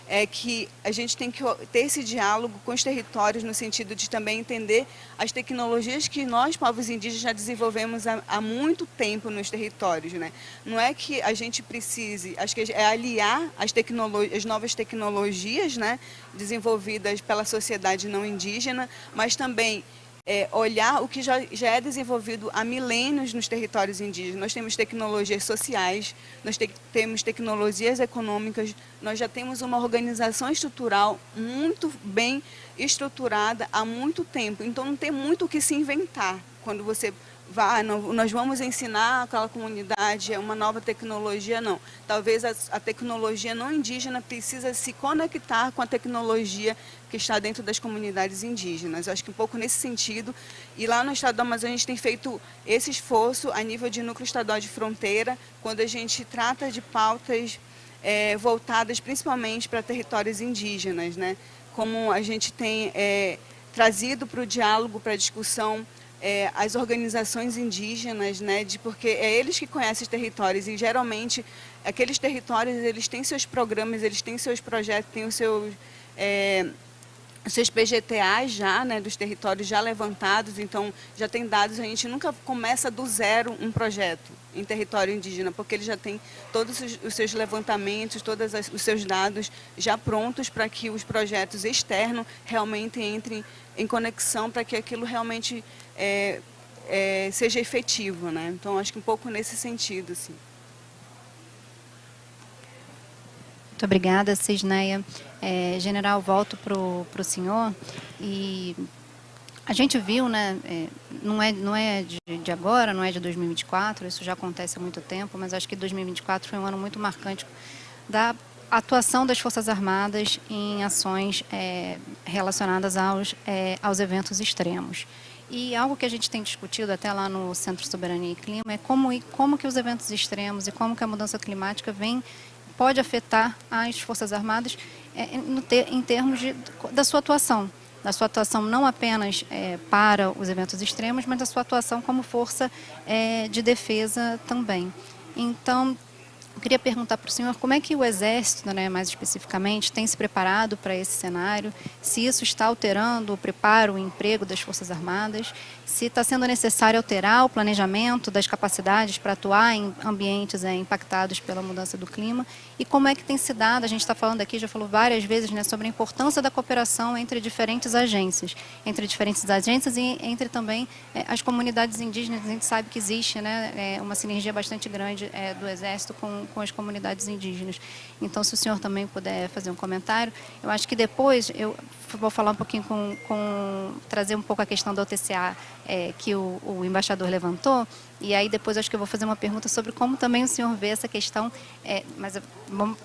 é que a gente tem que ter esse diálogo com os territórios no sentido de também entender as tecnologias que nós, povos indígenas, já desenvolvemos há muito tempo nos territórios, né? Não é que a gente precise, acho que é aliar as novas tecnologias, né, desenvolvidas pela sociedade não indígena, mas também olhar o que já é desenvolvido há milênios nos territórios indígenas. Nós temos tecnologias sociais, nós temos tecnologias econômicas, nós já temos uma organização estrutural muito bem estruturada há muito tempo. Então não tem muito o que se inventar quando você vai, nós vamos ensinar aquela comunidade uma nova tecnologia, não. Talvez a tecnologia não indígena precisa se conectar com a tecnologia que está dentro das comunidades indígenas. Eu acho que um pouco nesse sentido. E lá no estado do Amazonas a gente tem feito esse esforço a nível de núcleo estadual de fronteira, quando a gente trata de pautas voltadas principalmente para territórios indígenas, né? Como a gente tem trazido para o diálogo, para a discussão, as organizações indígenas, né, porque é eles que conhecem os territórios e geralmente aqueles territórios eles têm seus programas, eles têm seus projetos, têm os seus PGTAs já, né, dos territórios já levantados, então já tem dados, a gente nunca começa do zero um projeto em território indígena, porque ele já tem todos os seus levantamentos, todos os seus dados já prontos para que os projetos externos realmente entrem em conexão para que aquilo realmente seja efetivo, né? Então, acho que um pouco nesse sentido, assim. Muito obrigada, Cisneia. General, volto para o senhor. E a gente viu, né, não é de agora, não é de 2024, isso já acontece há muito tempo, mas acho que 2024 foi um ano muito marcante da atuação das Forças Armadas em ações relacionadas aos eventos extremos. E algo que a gente tem discutido até lá no Centro Soberania e Clima é como que os eventos extremos e como que a mudança climática pode afetar as Forças Armadas em termos da sua atuação não apenas para os eventos extremos, mas da sua atuação como força de defesa também. Então, eu queria perguntar para o senhor como é que o Exército, né, mais especificamente, tem se preparado para esse cenário, se isso está alterando o preparo, o emprego das Forças Armadas, se está sendo necessário alterar o planejamento das capacidades para atuar em ambientes impactados pela mudança do clima, e como é que tem se dado, a gente está falando aqui, já falou várias vezes, né, sobre a importância da cooperação entre diferentes agências e entre também as comunidades indígenas. A gente sabe que existe, né, uma sinergia bastante grande do Exército com as comunidades indígenas. Então, se o senhor também puder fazer um comentário. Eu acho que depois eu vou falar um pouquinho trazer um pouco a questão da OTCA que o embaixador levantou, e aí depois acho que eu vou fazer uma pergunta sobre como também o senhor vê essa questão, mas vamos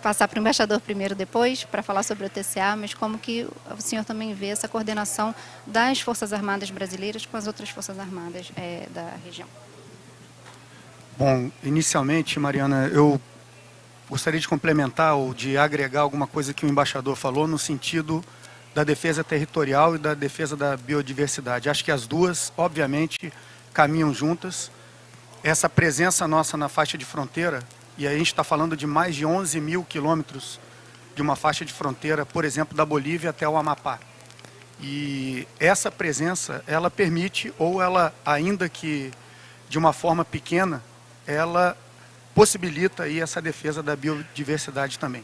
passar para o embaixador primeiro depois, para falar sobre o OTCA, mas como que o senhor também vê essa coordenação das Forças Armadas brasileiras com as outras Forças Armadas da região. Bom, inicialmente, Mariana, eu gostaria de complementar ou de agregar alguma coisa que o embaixador falou no sentido da defesa territorial e da defesa da biodiversidade. Acho que as duas, obviamente, caminham juntas. Essa presença nossa na faixa de fronteira, e aí a gente está falando de mais de 11 mil quilômetros de uma faixa de fronteira, por exemplo, da Bolívia até o Amapá. E essa presença, ela permite, ou ela, ainda que de uma forma pequena, ela possibilita aí essa defesa da biodiversidade também.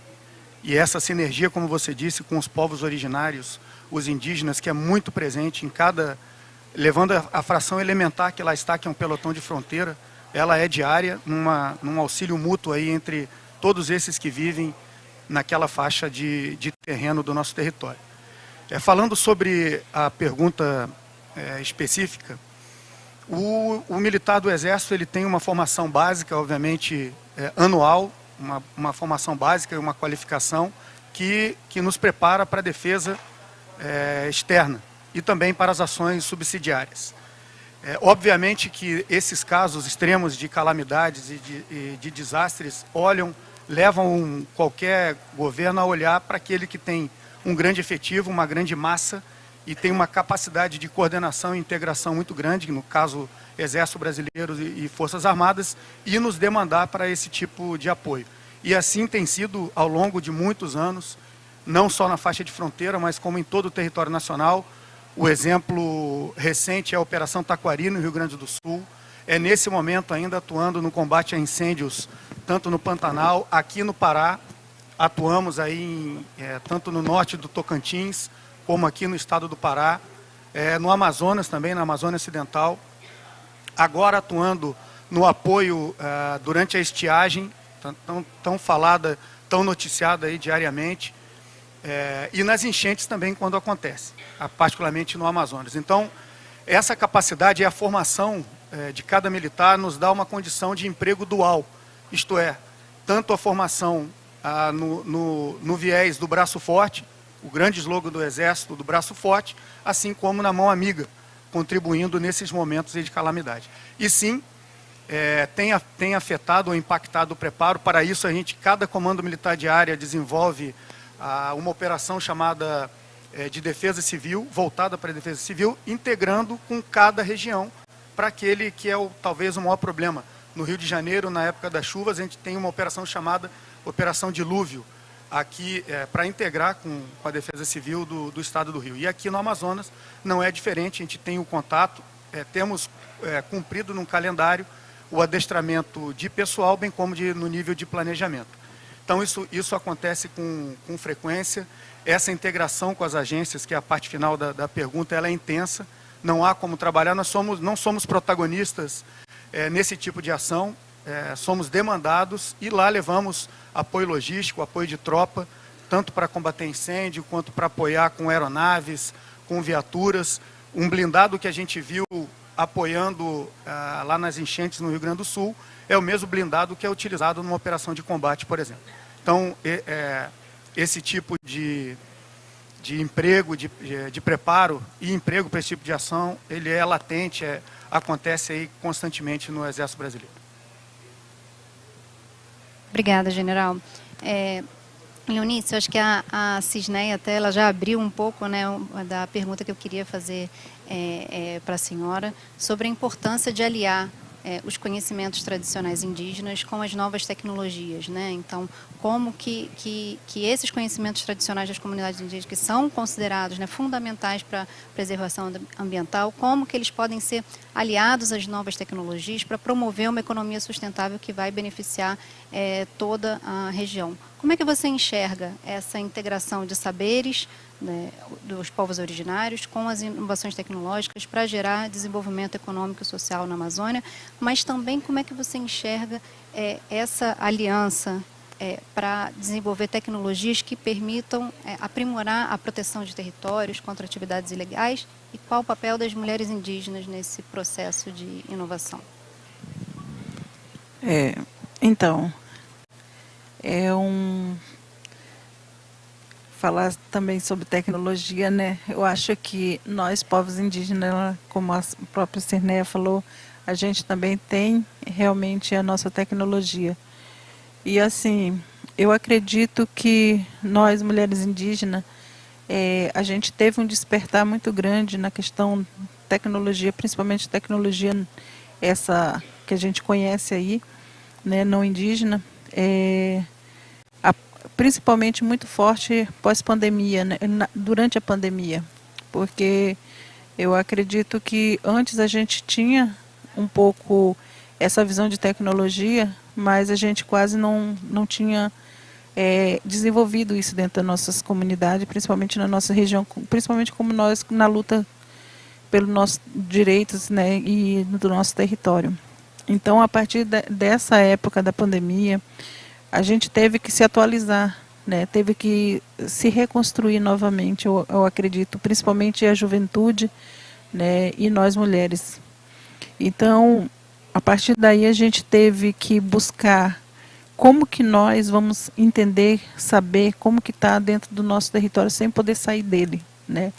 E essa sinergia, como você disse, com os povos originários, os indígenas, que é muito presente em levando a fração elementar que lá está, que é um pelotão de fronteira, ela é diária, num auxílio mútuo aí entre todos esses que vivem naquela faixa de terreno do nosso território. Falando sobre a pergunta específica, o militar do Exército ele tem uma formação básica, obviamente, anual, uma formação básica e uma qualificação que nos prepara para a defesa externa e também para as ações subsidiárias. Obviamente que esses casos extremos de calamidades e de desastres levam qualquer governo a olhar para aquele que tem um grande efetivo, uma grande massa e tem uma capacidade de coordenação e integração muito grande, no caso Exército Brasileiro e Forças Armadas, e nos demandar para esse tipo de apoio. E assim tem sido ao longo de muitos anos, não só na faixa de fronteira, mas como em todo o território nacional. O exemplo recente é a Operação Taquari, no Rio Grande do Sul. É nesse momento ainda atuando no combate a incêndios, tanto no Pantanal, aqui no Pará. Atuamos aí tanto no norte do Tocantins, como aqui no estado do Pará, no Amazonas também, na Amazônia Ocidental. Agora atuando no apoio durante a estiagem, tão falada, tão noticiada aí diariamente, e nas enchentes também quando acontece, particularmente no Amazonas. Então, essa capacidade e a formação de cada militar nos dá uma condição de emprego dual, isto é, tanto a formação no viés do braço forte, o grande slogan do Exército, do braço forte, assim como na mão amiga, contribuindo nesses momentos de calamidade. E sim, tem afetado ou impactado o preparo. Para isso, cada comando militar de área desenvolve uma operação chamada de defesa civil, voltada para a defesa civil, integrando com cada região para aquele que é talvez o maior problema. No Rio de Janeiro, na época das chuvas, a gente tem uma operação chamada Operação Dilúvio, aqui para integrar com a defesa civil do estado do Rio. E aqui no Amazonas não é diferente, a gente tem o contato, temos cumprido num calendário o adestramento de pessoal, bem como no nível de planejamento. Então isso acontece com frequência. Essa integração com as agências, que é a parte final da pergunta, ela é intensa, não há como trabalhar, não somos protagonistas nesse tipo de ação, somos demandados e lá levamos apoio logístico, apoio de tropa, tanto para combater incêndio, quanto para apoiar com aeronaves, com viaturas. Um blindado que a gente viu apoiando lá nas enchentes no Rio Grande do Sul é o mesmo blindado que é utilizado numa operação de combate, por exemplo. Então, esse tipo de emprego, de preparo e emprego para esse tipo de ação, ele é latente, acontece aí constantemente no Exército Brasileiro. Obrigada, general. Leonice, eu acho que a Cisneia até ela já abriu um pouco, né, da pergunta que eu queria fazer para a senhora sobre a importância de aliar os conhecimentos tradicionais indígenas com as novas tecnologias, né? Então, como que esses conhecimentos tradicionais das comunidades indígenas, que são considerados, né, fundamentais para a preservação ambiental, como que eles podem ser aliados às novas tecnologias para promover uma economia sustentável que vai beneficiar toda a região. Como é que você enxerga essa integração de saberes, né, dos povos originários com as inovações tecnológicas para gerar desenvolvimento econômico e social na Amazônia, mas também como é que você enxerga essa aliança para desenvolver tecnologias que permitam aprimorar a proteção de territórios contra atividades ilegais e qual o papel das mulheres indígenas nesse processo de inovação? Então, falar também sobre tecnologia, né? Eu acho que nós, povos indígenas, como a própria Cirneia falou, a gente também tem realmente a nossa tecnologia. E assim, eu acredito que nós, mulheres indígenas, a gente teve um despertar muito grande na questão tecnologia, principalmente tecnologia essa que a gente conhece aí, né, não indígena, principalmente muito forte pós-pandemia, né, durante a pandemia, porque eu acredito que antes a gente tinha um pouco essa visão de tecnologia, mas a gente quase não tinha desenvolvido isso dentro das nossas comunidades, principalmente na nossa região, principalmente como nós na luta pelos nossos direitos, né, e do nosso território. Então, a partir dessa época da pandemia, a gente teve que se atualizar, né? Teve que se reconstruir novamente, eu acredito, principalmente a juventude, né? E nós mulheres. Então, a partir daí a gente teve que buscar como que nós vamos entender, saber como que está dentro do nosso território sem poder sair dele, né?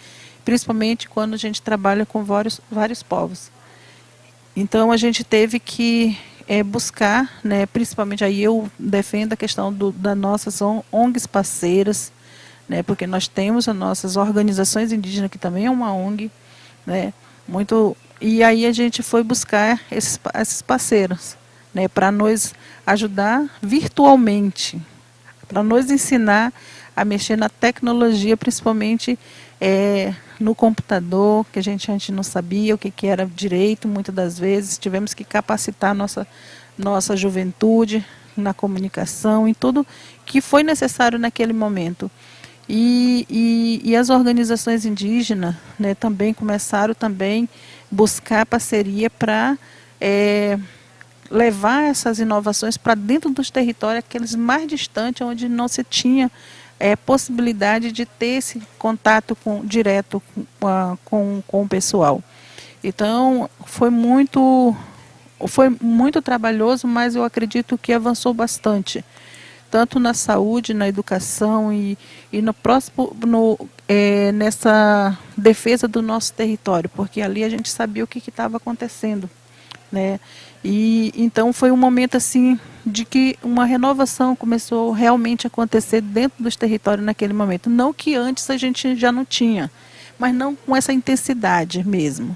Principalmente quando a gente trabalha com vários povos. Então, a gente teve que buscar, né, principalmente aí eu defendo a questão das nossas ONGs parceiras, né, porque nós temos as nossas organizações indígenas, que também é uma ONG, né, e aí a gente foi buscar esses parceiros, né, para nos ajudar virtualmente, para nos ensinar a mexer na tecnologia, principalmente no computador, que a gente antes não sabia o que era direito, muitas das vezes tivemos que capacitar nossa juventude na comunicação, em tudo que foi necessário naquele momento. E as organizações indígenas, né, também começaram também buscar parceria para levar essas inovações para dentro dos territórios, aqueles mais distantes, onde não se tinha possibilidade de ter esse contato direto com o pessoal. Então, foi muito trabalhoso, mas eu acredito que avançou bastante, tanto na saúde, na educação e nessa defesa do nosso território, porque ali a gente sabia o que estava acontecendo, né? E então foi um momento assim de que uma renovação começou realmente a acontecer dentro dos territórios naquele momento. Não que antes a gente já não tinha, mas não com essa intensidade mesmo.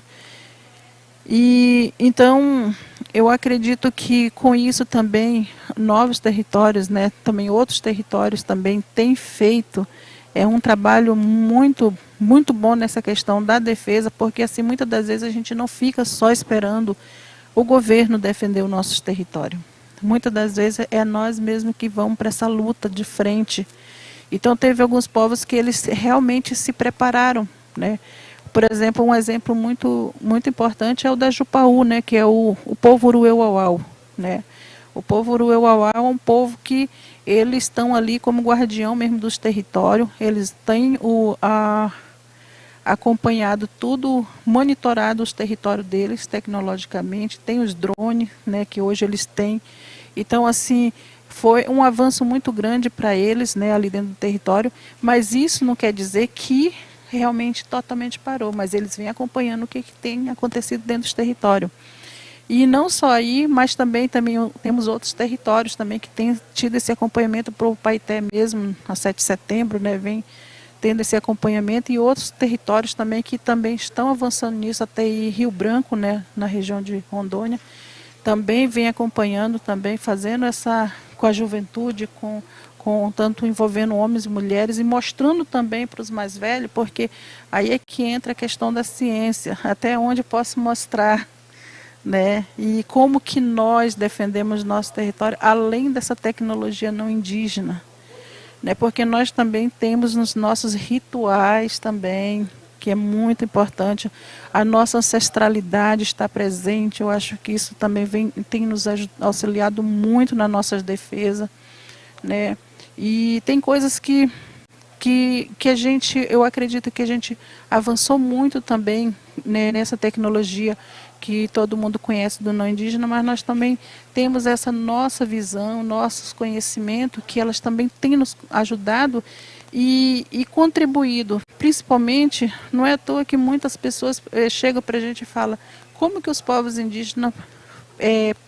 E então eu acredito que com isso também novos territórios, né, também outros territórios também têm feito um trabalho muito bom nessa questão da defesa, porque assim muitas das vezes a gente não fica só esperando o governo defender o nosso território. Muitas das vezes é nós mesmos que vamos para essa luta de frente. Então teve alguns povos que eles realmente se prepararam, né? Por exemplo, um exemplo muito importante é o da Jupaú, né, que é o povo Urueuauau, né? O povo Urueuauau é um povo que eles estão ali como guardião mesmo dos territórios, eles têm acompanhado tudo, monitorado os territórios deles tecnologicamente, tem os drones, né, que hoje eles têm. Então, assim, foi um avanço muito grande para eles, né, ali dentro do território, mas isso não quer dizer que realmente totalmente parou, mas eles vêm acompanhando o que tem acontecido dentro dos territórios. E não só aí, mas também temos outros territórios também que têm tido esse acompanhamento para o Paité mesmo, a 7 de setembro, né, vem tendo esse acompanhamento, e outros territórios também que também estão avançando nisso, até aí Rio Branco, né, na região de Rondônia, também vem acompanhando, também fazendo com a juventude, com tanto envolvendo homens e mulheres, e mostrando também para os mais velhos, porque aí é que entra a questão da ciência, até onde eu posso mostrar, né, e como que nós defendemos nosso território, além dessa tecnologia não indígena, né, porque nós também temos nos nossos rituais também, que é muito importante, a nossa ancestralidade está presente, eu acho que isso também tem nos auxiliado muito na nossa defesa, né, e tem coisas que eu acredito que a gente avançou muito também, né, nessa tecnologia que todo mundo conhece do não indígena, mas nós também temos essa nossa visão, nossos conhecimentos, que elas também têm nos ajudado e contribuído. Principalmente, não é à toa que muitas pessoas chegam para a gente e falam como que os povos indígenas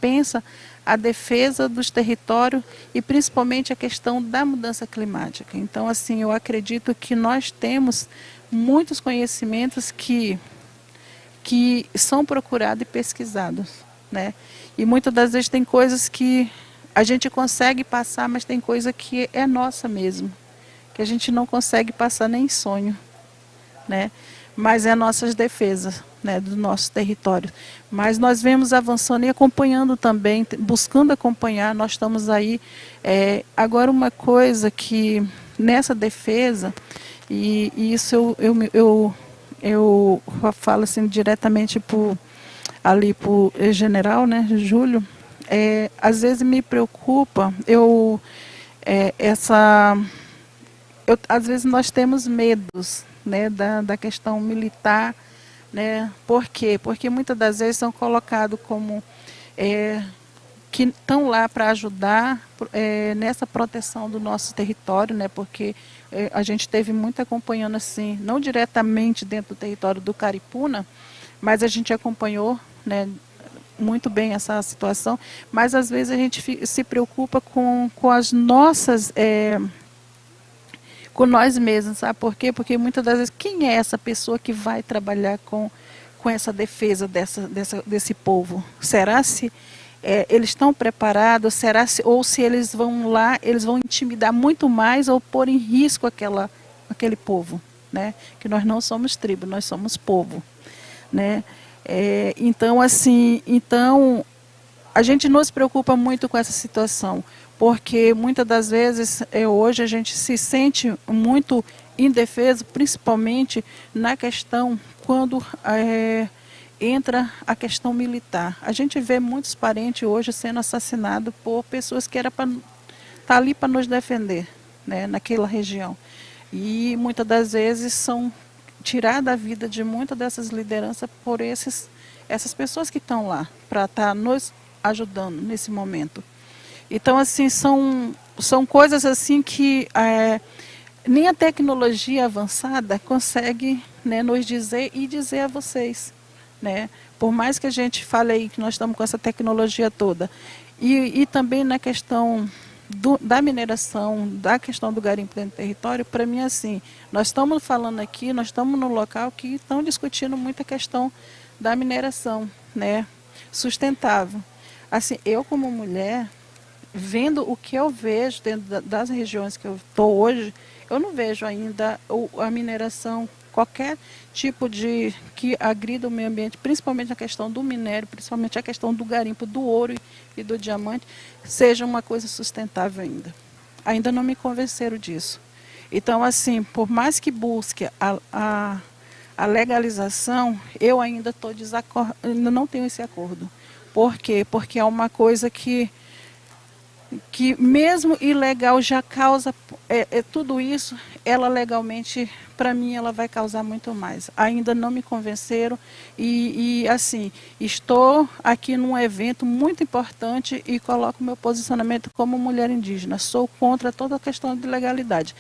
pensam a defesa dos territórios e principalmente a questão da mudança climática. Então, assim, eu acredito que nós temos muitos conhecimentos que são procurados e pesquisados, né? E muitas das vezes tem coisas que a gente consegue passar, mas tem coisa que é nossa mesmo, que a gente não consegue passar nem em sonho, né? Mas é nossas defesas, né, do nosso território. Mas nós vemos avançando e acompanhando também, buscando acompanhar, nós estamos aí. Agora uma coisa que nessa defesa, e isso eu falo assim diretamente ali para o general, né, Júlio, às vezes me preocupa, às vezes nós temos medos, né, da questão militar, né? Por quê? Porque muitas das vezes são colocados como que estão lá para ajudar nessa proteção do nosso território, né? Porque a gente teve muito acompanhando assim, não diretamente dentro do território do Caripuna, mas a gente acompanhou, né, muito bem essa situação, mas às vezes a gente se preocupa com as nossas com nós mesmos, sabe por quê? Porque muitas das vezes, quem é essa pessoa que vai trabalhar com essa defesa desse povo? Será se eles estão preparados? Será ou se eles vão lá, eles vão intimidar muito mais ou pôr em risco aquele povo, né? Que nós não somos tribo, nós somos povo, né? Então, assim, a gente nos preocupa muito com essa situação, porque muitas das vezes hoje a gente se sente muito indefeso, principalmente na questão quando entra a questão militar. A gente vê muitos parentes hoje sendo assassinados por pessoas que eram para estar ali para nos defender, né, naquela região. E muitas das vezes são tiradas a vida de muitas dessas lideranças por essas pessoas que estão lá para estar nos ajudando nesse momento. Então, assim, são coisas assim que nem a tecnologia avançada consegue, né, nos dizer e dizer a vocês, né? Por mais que a gente fale aí que nós estamos com essa tecnologia toda. E também na questão da mineração, da questão do garimpo dentro do território, para mim, assim, nós estamos falando aqui, nós estamos no local que estão discutindo muito a questão da mineração, né, sustentável. Assim, eu como mulher, vendo o que eu vejo dentro das regiões que eu estou hoje, eu não vejo ainda a mineração, qualquer tipo de que agrida o meio ambiente, principalmente a questão do minério, principalmente a questão do garimpo do ouro e do diamante, seja uma coisa sustentável ainda. Ainda não me convenceram disso. Então, assim, por mais que busque a legalização, eu ainda estou não tenho esse acordo. Por quê? Porque é uma coisa que mesmo ilegal já causa, tudo isso, ela legalmente, para mim, ela vai causar muito mais. Ainda não me convenceram e assim, estou aqui num evento muito importante e coloco meu posicionamento como mulher indígena. Sou contra toda a questão de legalidade.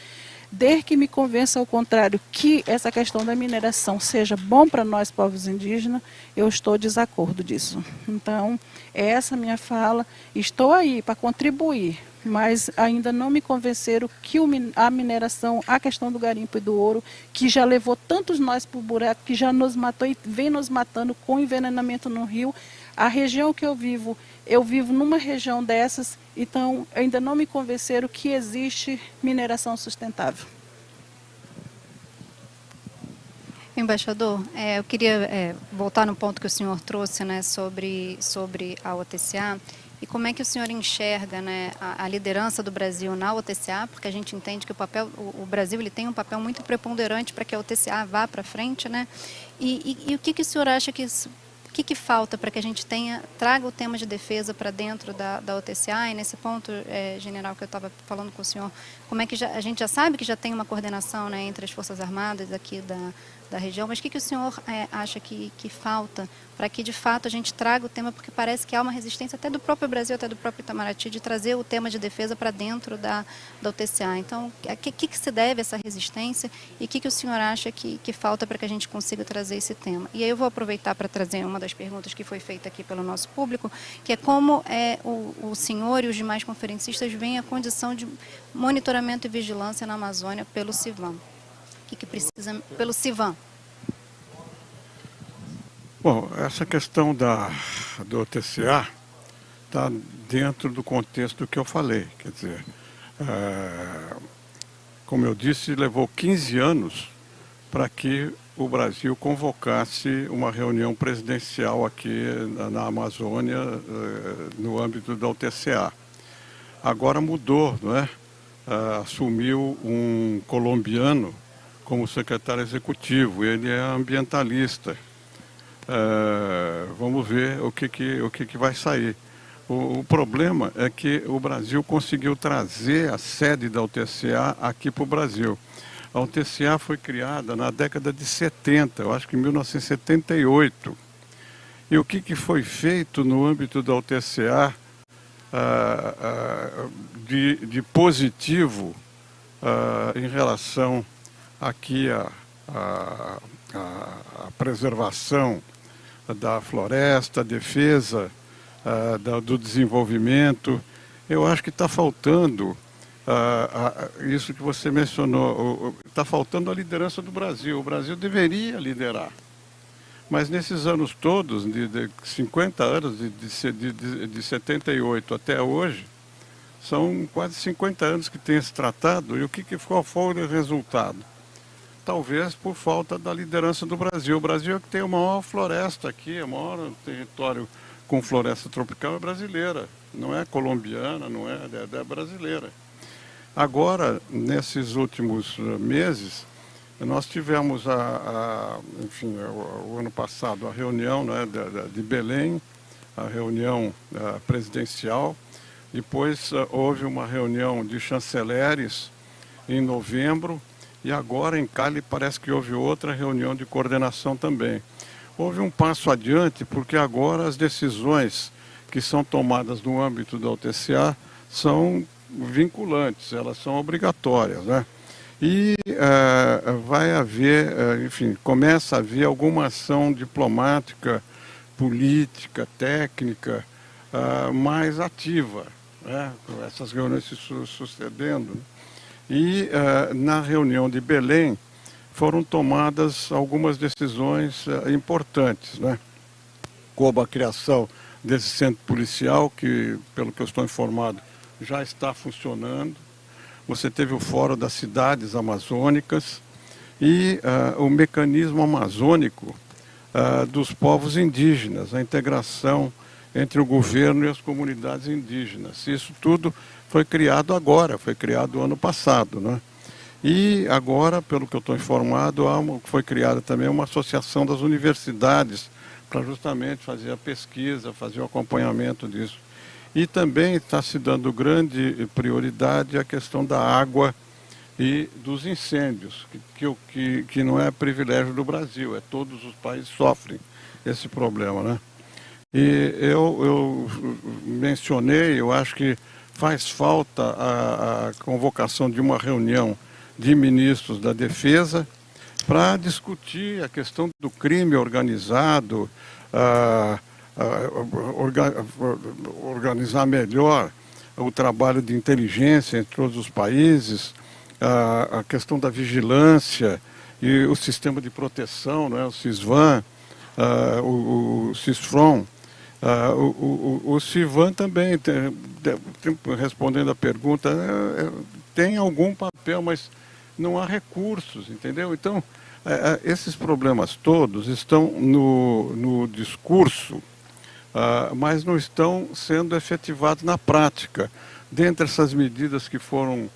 Desde que me convença ao contrário, que essa questão da mineração seja bom para nós, povos indígenas, eu estou em desacordo disso. Então, essa é a minha fala. Estou aí para contribuir, mas ainda não me convenceram que a mineração, a questão do garimpo e do ouro, que já levou tantos nós para o buraco, que já nos matou e vem nos matando com envenenamento no rio. A região que eu vivo numa região dessas, então ainda não me convenceram que existe mineração sustentável. Embaixador, eu queria voltar no ponto que o senhor trouxe, né, sobre a OTCA e como é que o senhor enxerga, né, a liderança do Brasil na OTCA, porque a gente entende que o Brasil ele tem um papel muito preponderante para que a OTCA vá para frente, né? E o que o senhor acha que o que falta para que a gente traga o tema de defesa para dentro da OTCA? E nesse ponto, general, que eu estava falando com o senhor, como é que a gente já sabe que já tem uma coordenação, né, entre as Forças Armadas aqui da região, mas o que o senhor acha que falta para que, de fato, a gente traga o tema, porque parece que há uma resistência até do próprio Brasil, até do próprio Itamaraty, de trazer o tema de defesa para dentro da OTCA. Então, a que se deve essa resistência e o que o senhor acha que falta para que a gente consiga trazer esse tema? E aí eu vou aproveitar para trazer uma das perguntas que foi feita aqui pelo nosso público, que é como o senhor e os demais conferencistas veem a condição de monitoramento e vigilância na Amazônia pelo CIVAM. O que precisa pelo CIVAM? Bom, essa questão do OTCA está dentro do contexto que eu falei. Quer dizer, como eu disse, levou 15 anos para que o Brasil convocasse uma reunião presidencial aqui na Amazônia, no âmbito da OTCA. Agora mudou, não é? Assumiu um colombiano como secretário executivo, ele é ambientalista. Vamos ver o que vai sair. O problema é que o Brasil conseguiu trazer a sede da OTCA aqui para o Brasil. A OTCA foi criada na década de 70, eu acho que em 1978. E o que foi feito no âmbito da OTCA de positivo em relação aqui à preservação da floresta, a defesa do desenvolvimento? Eu acho que está faltando isso que você mencionou, está faltando a liderança do Brasil. O Brasil deveria liderar. Mas nesses anos todos, de 50 anos, de 78 até hoje, são quase 50 anos que tem esse tratado. E qual foi o resultado? Talvez por falta da liderança do Brasil. O Brasil é que tem a maior floresta aqui, o maior território com floresta tropical é brasileira. Não é colombiana, não é brasileira. Agora, nesses últimos meses, nós tivemos, enfim, o ano passado, a reunião, né, de Belém, a reunião presidencial. Depois houve uma reunião de chanceleres em novembro e agora em Cali parece que houve outra reunião de coordenação também. Houve um passo adiante porque agora as decisões que são tomadas no âmbito da UTCA são vinculantes, elas são obrigatórias, né? E vai haver, enfim, começa a haver alguma ação diplomática, política, técnica mais ativa, né? Essas reuniões se sucedendo. E na reunião de Belém foram tomadas algumas decisões importantes, né? Como a criação desse centro policial, que, pelo que eu estou informado, já está funcionando. Você teve o Fórum das Cidades Amazônicas e o mecanismo amazônico dos povos indígenas, a integração entre o governo e as comunidades indígenas. Isso tudo foi criado agora, foi criado ano passado, né? E agora, pelo que eu estou informado, foi criada também uma associação das universidades para justamente fazer a pesquisa, fazer o acompanhamento disso. E também está se dando grande prioridade à questão da água e dos incêndios, que não é privilégio do Brasil, todos os países sofrem esse problema, né? E eu mencionei, eu acho que faz falta a convocação de uma reunião de ministros da Defesa para discutir a questão do crime organizado, organizar melhor o trabalho de inteligência entre todos os países, a questão da vigilância e o sistema de proteção, né, o CISVAN, o CISFRON. O CISVAN também, respondendo a pergunta, tem algum papel, mas não há recursos, entendeu? Então, esses problemas todos estão no discurso, mas não estão sendo efetivados na prática. Dentre essas medidas que foram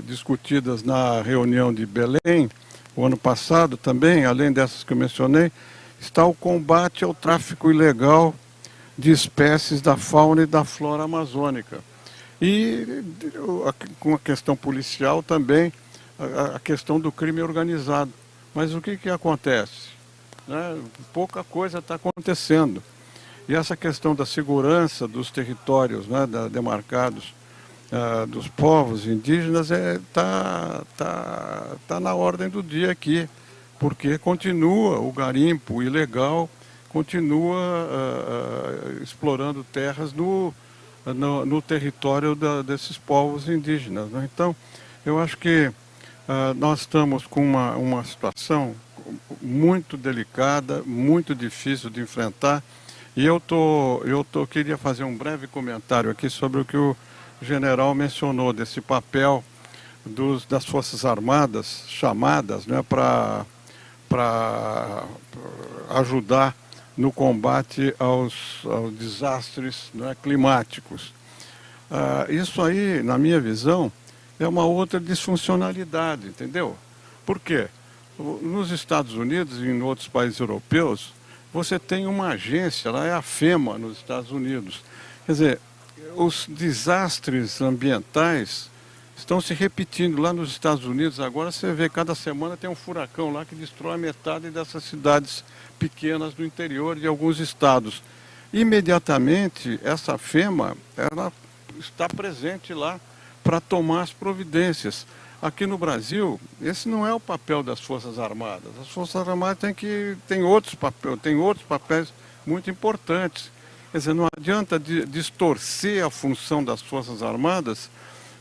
discutidas na reunião de Belém, o ano passado também, além dessas que eu mencionei, está o combate ao tráfico ilegal de espécies da fauna e da flora amazônica. E com a questão policial também, a questão do crime organizado. Mas o que acontece? Né? Pouca coisa está acontecendo. E essa questão da segurança dos territórios, né, demarcados dos povos indígenas tá na ordem do dia aqui, porque continua o garimpo ilegal, continua explorando terras no território desses povos indígenas, né? Então, eu acho que nós estamos com uma situação muito delicada, muito difícil de enfrentar, e eu queria fazer um breve comentário aqui sobre o que o general mencionou, desse papel das Forças Armadas chamadas, né, para ajudar no combate aos desastres, né, climáticos. Isso aí, na minha visão, é uma outra disfuncionalidade, entendeu? Por quê? Nos Estados Unidos e em outros países europeus, você tem uma agência, lá é a FEMA nos Estados Unidos. Quer dizer, os desastres ambientais estão se repetindo lá nos Estados Unidos. Agora você vê, cada semana tem um furacão lá que destrói metade dessas cidades pequenas do interior de alguns estados. Imediatamente, essa FEMA, ela está presente lá para tomar as providências. Aqui no Brasil, esse não é o papel das Forças Armadas. As Forças Armadas têm outros papéis muito importantes. Quer dizer, não adianta distorcer a função das Forças Armadas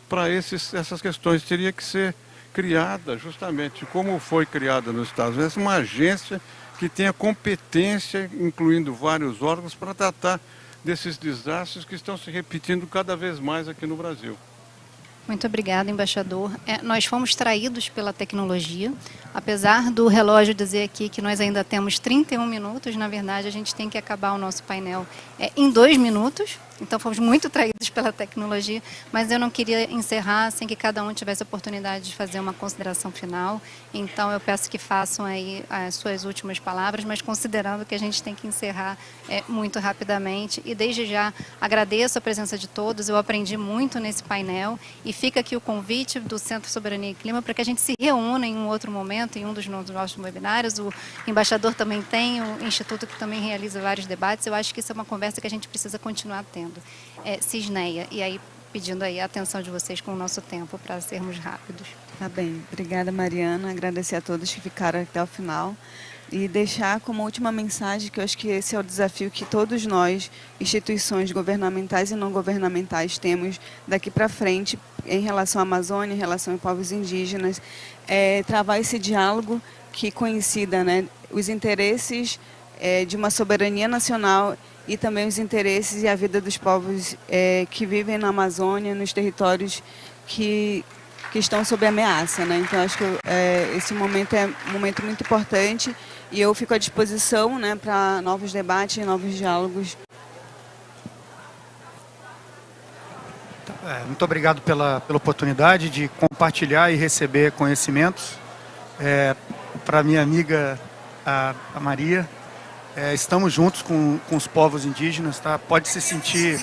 para essas questões. Teria que ser criada justamente como foi criada nos Estados Unidos, uma agência que tenha competência, incluindo vários órgãos, para tratar desses desastres que estão se repetindo cada vez mais aqui no Brasil. Muito obrigada, embaixador. Nós fomos traídos pela tecnologia. Apesar do relógio dizer aqui que nós ainda temos 31 minutos, na verdade a gente tem que acabar o nosso painel em 2 minutos. Então fomos muito traídos pela tecnologia, mas eu não queria encerrar sem que cada um tivesse a oportunidade de fazer uma consideração final. Então eu peço que façam aí as suas últimas palavras, mas considerando que a gente tem que encerrar muito rapidamente. E desde já agradeço a presença de todos, eu aprendi muito nesse painel e fica aqui o convite do Centro Soberania e Clima para que a gente se reúna em um outro momento, em um dos nossos webinários. O embaixador também tem, o Instituto que também realiza vários debates. Eu acho que isso é uma conversa que a gente precisa continuar tendo. Cisneia, e aí pedindo aí a atenção de vocês com o nosso tempo para sermos rápidos. Tá bem, obrigada Mariana, agradecer a todos que ficaram até o final e deixar como última mensagem que eu acho que esse é o desafio que todos nós, instituições governamentais e não governamentais, temos daqui para frente em relação à Amazônia, em relação aos povos indígenas, travar esse diálogo que coincida, né, os interesses de uma soberania nacional e também os interesses e a vida dos povos que vivem na Amazônia, nos territórios que estão sob ameaça, né? Então, acho que esse momento é um momento muito importante e eu fico à disposição, né, para novos debates e novos diálogos. Muito obrigado pela oportunidade de compartilhar e receber conhecimentos. Para minha amiga, a Maria, estamos juntos com os povos indígenas, tá? Pode se sentir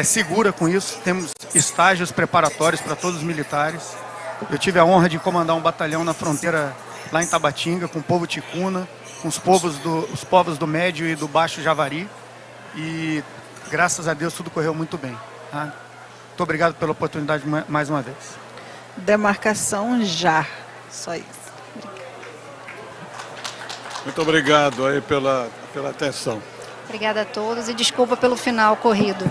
segura com isso. Temos estágios preparatórios para todos os militares. Eu tive a honra de comandar um batalhão na fronteira lá em Tabatinga, com o povo ticuna, com os povos do Médio e do Baixo Javari. E, graças a Deus, tudo correu muito bem. Tá? Muito obrigado pela oportunidade mais uma vez. Demarcação já. Só isso. Muito obrigado aí pela atenção. Obrigada a todos e desculpa pelo final corrido.